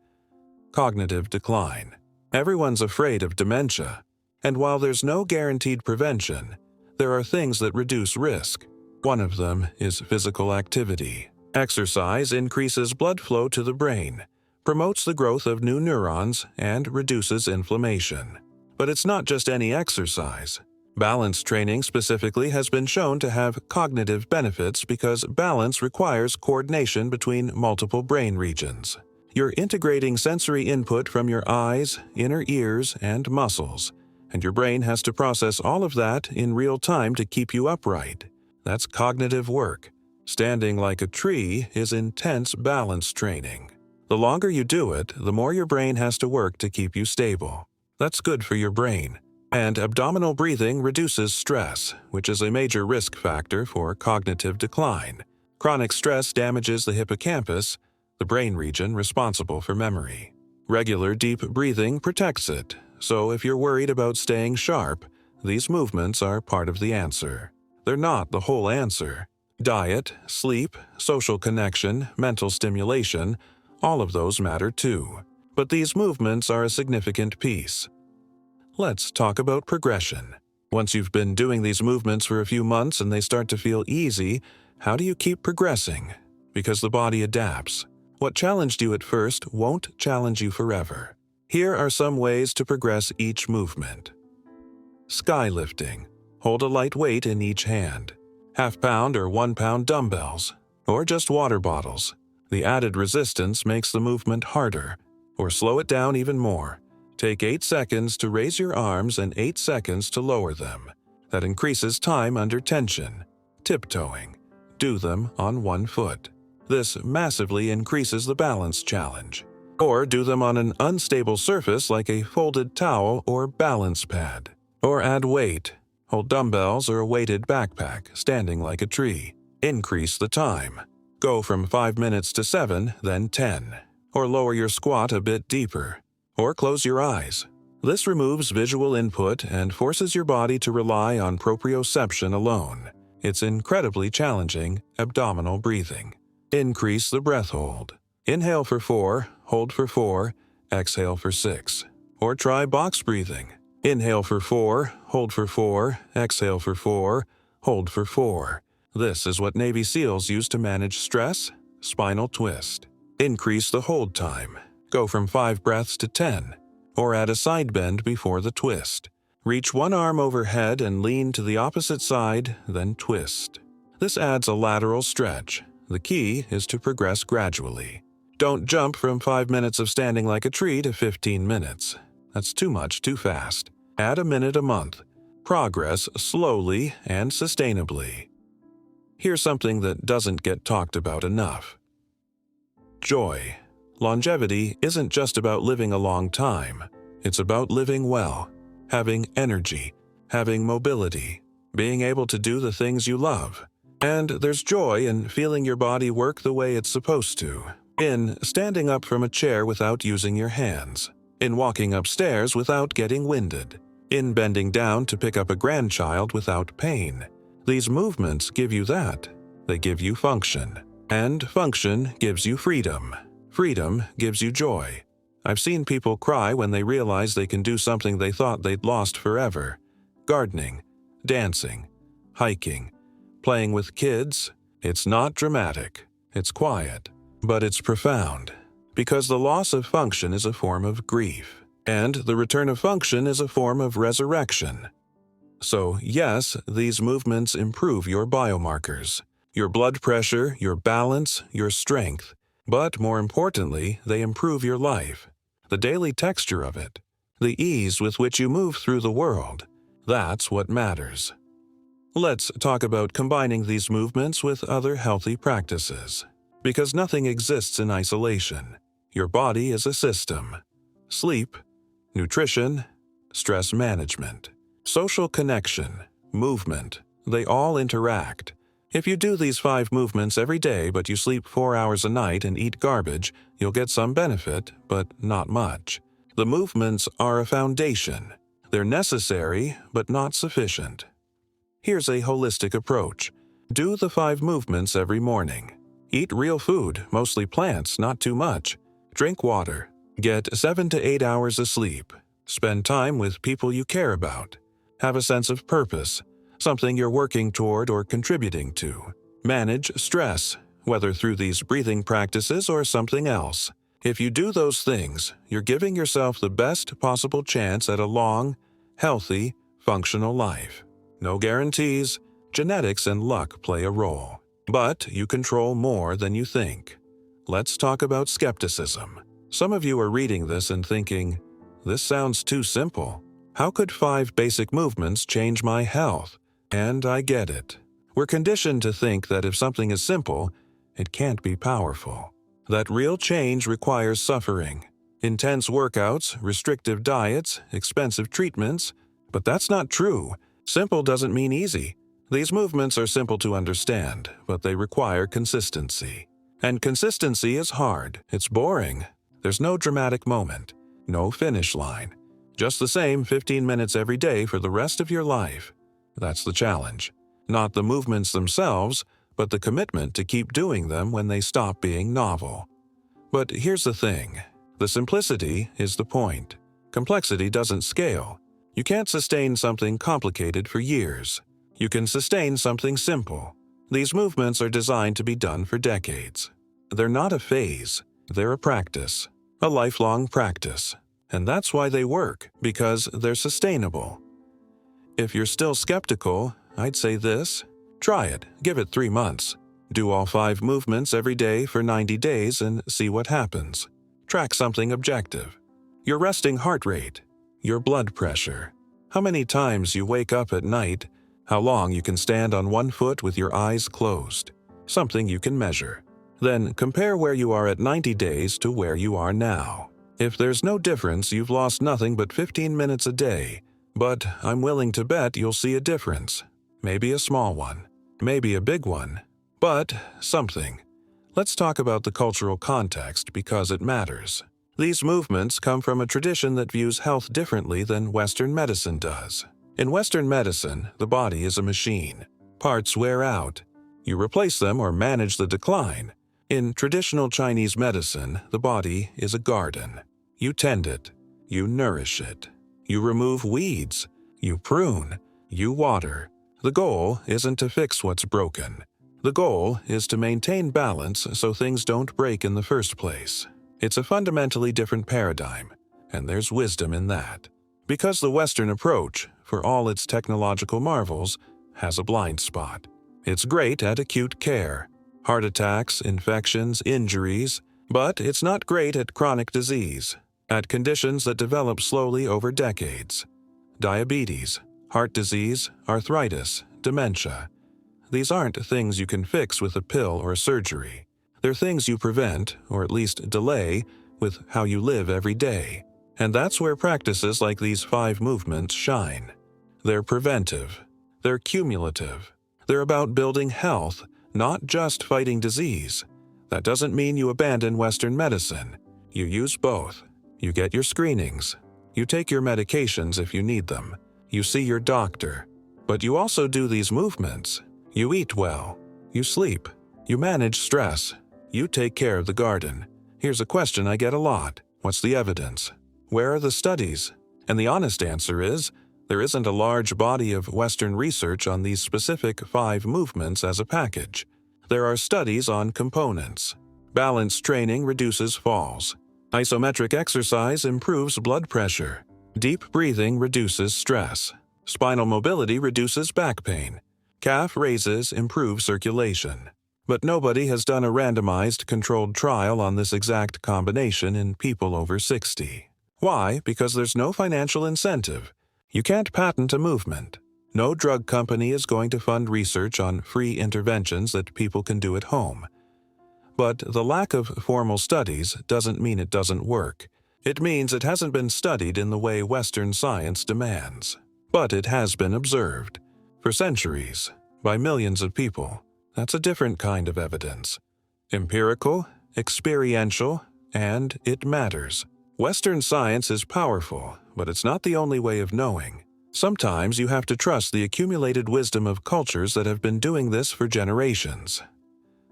Cognitive decline. Everyone's afraid of dementia. And while there's no guaranteed prevention, there are things that reduce risk. One of them is physical activity. Exercise increases blood flow to the brain, promotes the growth of new neurons, and reduces inflammation. But it's not just any exercise. Balance training specifically has been shown to have cognitive benefits because balance requires coordination between multiple brain regions. You're integrating sensory input from your eyes, inner ears, and muscles, and your brain has to process all of that in real time to keep you upright. That's cognitive work. Standing like a tree is intense balance training. The longer you do it, the more your brain has to work to keep you stable. That's good for your brain. And abdominal breathing reduces stress, which is a major risk factor for cognitive decline. Chronic stress damages the hippocampus, the brain region responsible for memory. Regular deep breathing protects it, so if you're worried about staying sharp, these movements are part of the answer. They're not the whole answer. Diet, sleep, social connection, mental stimulation, all of those matter too. But these movements are a significant piece. Let's talk about progression. Once you've been doing these movements for a few months and they start to feel easy, how do you keep progressing? Because the body adapts. What challenged you at first won't challenge you forever. Here are some ways to progress each movement. Skylifting. Hold a light weight in each hand. Half-pound or 1-pound dumbbells, or just water bottles. The added resistance makes the movement harder. Or slow it down even more. Take 8 seconds to raise your arms and 8 seconds to lower them. That increases time under tension. Tiptoeing. Do them on one foot. This massively increases the balance challenge. Or do them on an unstable surface like a folded towel or balance pad. Or add weight. Hold dumbbells or a weighted backpack, standing like a tree. Increase the time. Go from 5 minutes to 7, then 10. Or lower your squat a bit deeper. Or close your eyes. This removes visual input and forces your body to rely on proprioception alone. It's incredibly challenging abdominal breathing. Increase the breath hold. Inhale for 4, hold for 4, exhale for 6. Or try box breathing. Inhale for 4, hold for 4, exhale for 4, hold for 4. This is what Navy SEALs use to manage stress. Spinal twist. Increase the hold time. Go from 5 breaths to 10. Or add a side bend before the twist. Reach one arm overhead and lean to the opposite side, then twist. This adds a lateral stretch. The key is to progress gradually. Don't jump from 5 minutes of standing like a tree to 15 minutes. That's too much too fast. Add a minute a month. Progress slowly and sustainably. Here's something that doesn't get talked about enough. Joy. Longevity isn't just about living a long time. It's about living well, having energy, having mobility, being able to do the things you love. And there's joy in feeling your body work the way it's supposed to. In standing up from a chair without using your hands. In walking upstairs without getting winded. In bending down to pick up a grandchild without pain. These movements give you that. They give you function. And function gives you freedom. Freedom gives you joy. I've seen people cry when they realize they can do something they thought they'd lost forever. Gardening, dancing, hiking, playing with kids. It's not dramatic. It's quiet. But it's profound. Because the loss of function is a form of grief. And the return of function is a form of resurrection. So yes, these movements improve your biomarkers. Your blood pressure, your balance, your strength. But more importantly, they improve your life. The daily texture of it. The ease with which you move through the world, that's what matters. Let's talk about combining these movements with other healthy practices. Because nothing exists in isolation. Your body is a system. Sleep, nutrition, stress management, social connection, movement, they all interact. If you do these 5 movements every day but you sleep 4 hours a night and eat garbage, you'll get some benefit, but not much. The movements are a foundation. They're necessary, but not sufficient. Here's a holistic approach. Do the 5 movements every morning. Eat real food, mostly plants, not too much. Drink water. Get 7 to 8 hours of sleep. Spend time with people you care about. Have a sense of purpose, something you're working toward or contributing to. Manage stress, whether through these breathing practices or something else. If you do those things, you're giving yourself the best possible chance at a long, healthy, functional life. No guarantees, genetics and luck play a role. But you control more than you think. Let's talk about skepticism. Some of you are reading this and thinking, this sounds too simple. How could 5 basic movements change my health? And I get it. We're conditioned to think that if something is simple, it can't be powerful. That real change requires suffering, intense workouts, restrictive diets, expensive treatments. But that's not true. Simple doesn't mean easy. These movements are simple to understand, but they require consistency. And consistency is hard. It's boring. There's no dramatic moment, no finish line. Just the same 15 minutes every day for the rest of your life. That's the challenge. Not the movements themselves, but the commitment to keep doing them when they stop being novel. But here's the thing. The simplicity is the point. Complexity doesn't scale. You can't sustain something complicated for years. You can sustain something simple. These movements are designed to be done for decades. They're not a phase. They're a practice. A lifelong practice. And that's why they work, because they're sustainable. If you're still skeptical, I'd say this. Try it. Give it 3 months. Do all 5 movements every day for 90 days and see what happens. Track something objective. Your resting heart rate. Your blood pressure. How many times you wake up at night. How long you can stand on one foot with your eyes closed. Something you can measure. Then compare where you are at 90 days to where you are now. If there's no difference, you've lost nothing but 15 minutes a day. But I'm willing to bet you'll see a difference. Maybe a small one. Maybe a big one. But something. Let's talk about the cultural context because it matters. These movements come from a tradition that views health differently than Western medicine does. In Western medicine, the body is a machine. Parts wear out. You replace them or manage the decline. In traditional Chinese medicine, the body is a garden. You tend it. You nourish it. You remove weeds. You prune. You water. The goal isn't to fix what's broken. The goal is to maintain balance so things don't break in the first place. It's a fundamentally different paradigm, and there's wisdom in that. Because the Western approach, for all its technological marvels, has a blind spot. It's great at acute care, heart attacks, infections, injuries, but it's not great at chronic disease, at conditions that develop slowly over decades. Diabetes, heart disease, arthritis, dementia. These aren't things you can fix with a pill or surgery. They're things you prevent, or at least delay, with how you live every day. And that's where practices like these 5 movements shine. They're preventive. They're cumulative. They're about building health, not just fighting disease. That doesn't mean you abandon Western medicine. You use both. You get your screenings. You take your medications if you need them. You see your doctor. But you also do these movements. You eat well. You sleep. You manage stress. You take care of the garden. Here's a question I get a lot. What's the evidence? Where are the studies? And the honest answer is, there isn't a large body of Western research on these specific 5 movements as a package. There are studies on components. Balance training reduces falls. Isometric exercise improves blood pressure. Deep breathing reduces stress. Spinal mobility reduces back pain. Calf raises improves circulation. But nobody has done a randomized controlled trial on this exact combination in people over 60. Why? Because there's no financial incentive. You can't patent a movement. No drug company is going to fund research on free interventions that people can do at home. But the lack of formal studies doesn't mean it doesn't work. It means it hasn't been studied in the way Western science demands. But it has been observed, for centuries, by millions of people. That's a different kind of evidence. Empirical, experiential, and it matters. Western science is powerful, but it's not the only way of knowing. Sometimes you have to trust the accumulated wisdom of cultures that have been doing this for generations.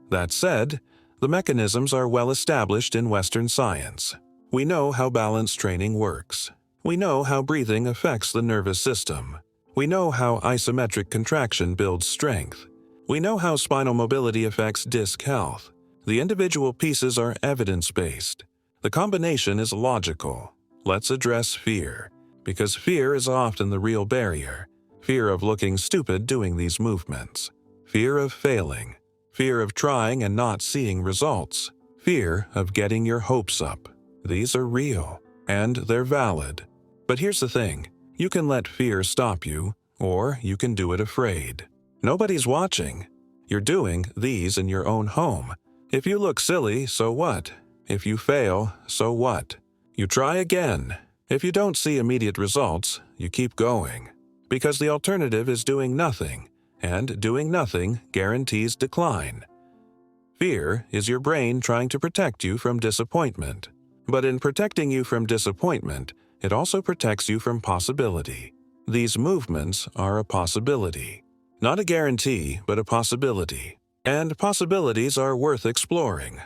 That said, the mechanisms are well established in Western science. We know how balance training works. We know how breathing affects the nervous system. We know how isometric contraction builds strength. We know how spinal mobility affects disc health. The individual pieces are evidence-based. The combination is logical. Let's address fear, because fear is often the real barrier. Fear of looking stupid doing these movements. Fear of failing. Fear of trying and not seeing results. Fear of getting your hopes up. These are real, and they're valid. But here's the thing. You can let fear stop you, or you can do it afraid. Nobody's watching. You're doing these in your own home. If you look silly, so what? If you fail, so what? You try again. If you don't see immediate results, you keep going. Because the alternative is doing nothing, and doing nothing guarantees decline. Fear is your brain trying to protect you from disappointment. But in protecting you from disappointment, it also protects you from possibility. These movements are a possibility. Not a guarantee, but a possibility. And possibilities are worth exploring.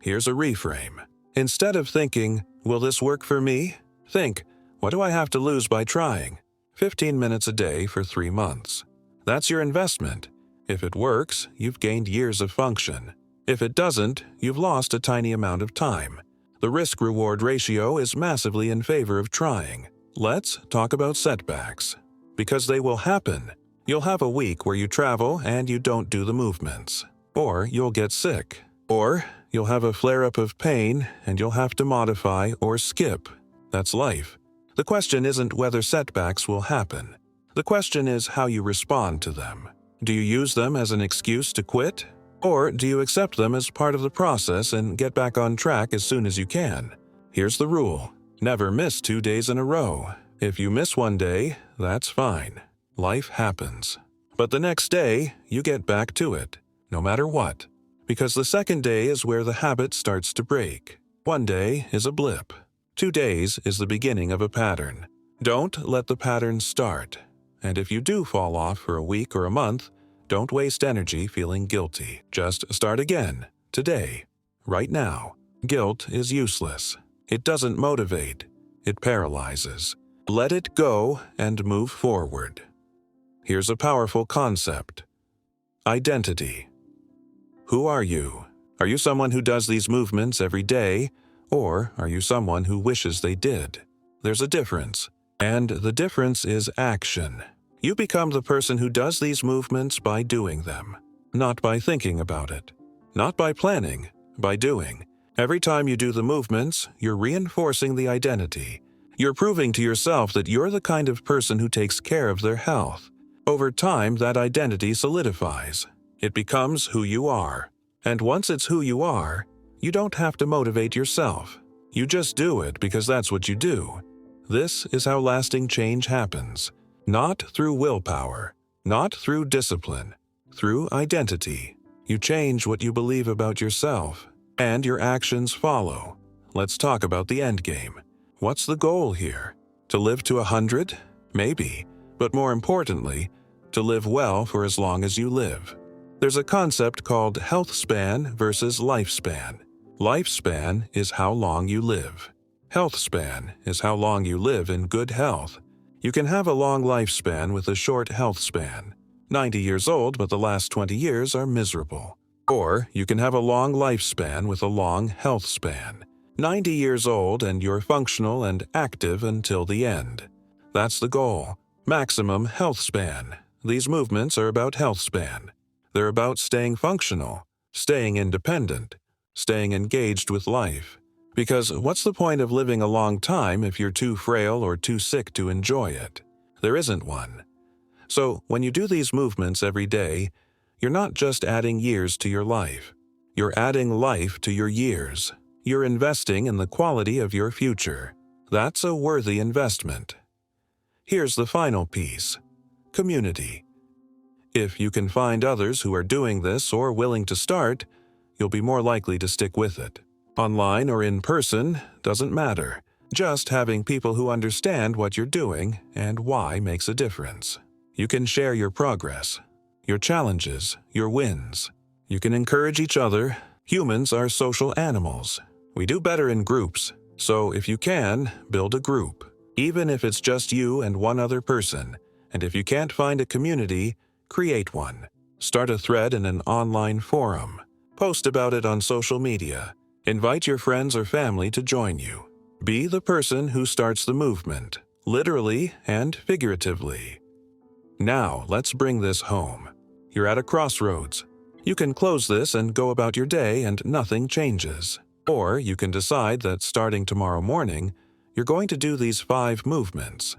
Here's a reframe. Instead of thinking, will this work for me? Think, what do I have to lose by trying? 15 minutes a day for 3 months. That's your investment. If it works, you've gained years of function. If it doesn't, you've lost a tiny amount of time. The risk-reward ratio is massively in favor of trying. Let's talk about setbacks. Because they will happen. You'll have a week where you travel and you don't do the movements. Or you'll get sick. Or you'll have a flare-up of pain and you'll have to modify or skip. That's life. The question isn't whether setbacks will happen. The question is how you respond to them. Do you use them as an excuse to quit? Or do you accept them as part of the process and get back on track as soon as you can? Here's the rule. Never miss 2 days in a row. If you miss one day, that's fine. Life happens. But the next day, you get back to it, no matter what. Because the second day is where the habit starts to break. 1 day is a blip. 2 days is the beginning of a pattern. Don't let the pattern start. And if you do fall off for a week or a month, don't waste energy feeling guilty. Just start again, today, right now. Guilt is useless. It doesn't motivate. It paralyzes. Let it go and move forward. Here's a powerful concept. Identity. Who are you? Are you someone who does these movements every day, or are you someone who wishes they did? There's a difference, and the difference is action. You become the person who does these movements by doing them, not by thinking about it, not by planning, by doing. Every time you do the movements, you're reinforcing the identity. You're proving to yourself that you're the kind of person who takes care of their health. Over time, that identity solidifies. It becomes who you are. And once it's who you are, you don't have to motivate yourself. You just do it because that's what you do. This is how lasting change happens. Not through willpower, not through discipline, through identity. You change what you believe about yourself, and your actions follow. Let's talk about the end game. What's the goal here? To live to 100? Maybe. But more importantly, to live well for as long as you live. There's a concept called health span versus lifespan. Lifespan is how long you live. Health span is how long you live in good health. You can have a long lifespan with a short health span. 90 years old, but the last 20 years are miserable. Or you can have a long lifespan with a long health span. 90 years old and you're functional and active until the end. That's the goal. Maximum health span. These movements are about health span. They're about staying functional, staying independent, staying engaged with life. Because what's the point of living a long time if you're too frail or too sick to enjoy it? There isn't one. So when you do these movements every day, you're not just adding years to your life. You're adding life to your years. You're investing in the quality of your future. That's a worthy investment. Here's the final piece: community. If you can find others who are doing this or willing to start, you'll be more likely to stick with it. Online or in person, doesn't matter. Just having people who understand what you're doing and why makes a difference. You can share your progress, your challenges, your wins. You can encourage each other. Humans are social animals. We do better in groups, so if you can, build a group. Even if it's just you and one other person, and if you can't find a community, create one. Start a thread in an online forum. Post about it on social media. Invite your friends or family to join you. Be the person who starts the movement, literally and figuratively. Now, let's bring this home. You're at a crossroads. You can close this and go about your day and nothing changes. Or you can decide that starting tomorrow morning, you're going to do these 5 movements: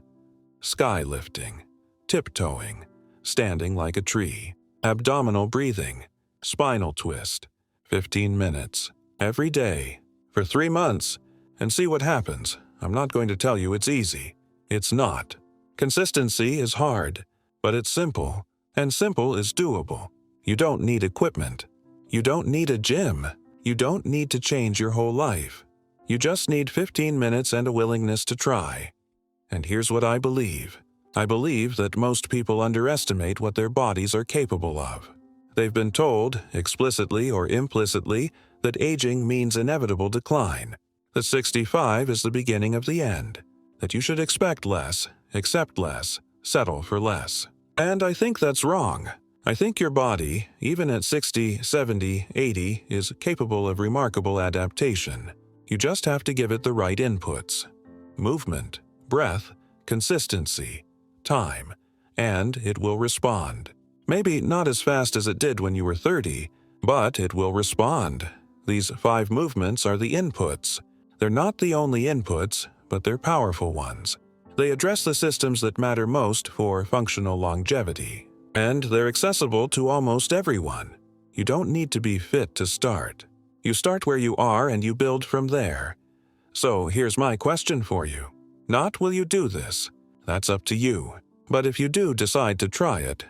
sky lifting, tiptoeing, standing like a tree, abdominal breathing, spinal twist, 15 minutes, every day, for 3 months, and see what happens. I'm not going to tell you it's easy. It's not. Consistency is hard, but it's simple, and simple is doable. You don't need equipment. You don't need a gym. You don't need to change your whole life. You just need 15 minutes and a willingness to try. And here's what I believe. I believe that most people underestimate what their bodies are capable of. They've been told, explicitly or implicitly, that aging means inevitable decline, that 65 is the beginning of the end, that you should expect less, accept less, settle for less. And I think that's wrong. I think your body, even at 60, 70, 80, is capable of remarkable adaptation. You just have to give it the right inputs: movement, breath, consistency, time, and it will respond. Maybe not as fast as it did when you were 30, but it will respond. These 5 movements are the inputs. They're not the only inputs, but they're powerful ones. They address the systems that matter most for functional longevity. And they're accessible to almost everyone. You don't need to be fit to start. You start where you are and you build from there. So here's my question for you. Not will you do this? That's up to you. But if you do decide to try it,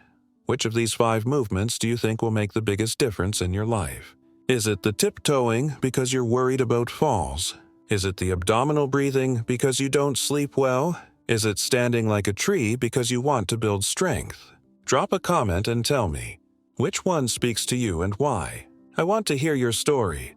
which of these 5 movements do you think will make the biggest difference in your life? Is it the tiptoeing because you're worried about falls? Is it the abdominal breathing because you don't sleep well? Is it standing like a tree because you want to build strength? Drop a comment and tell me, which one speaks to you and why? I want to hear your story.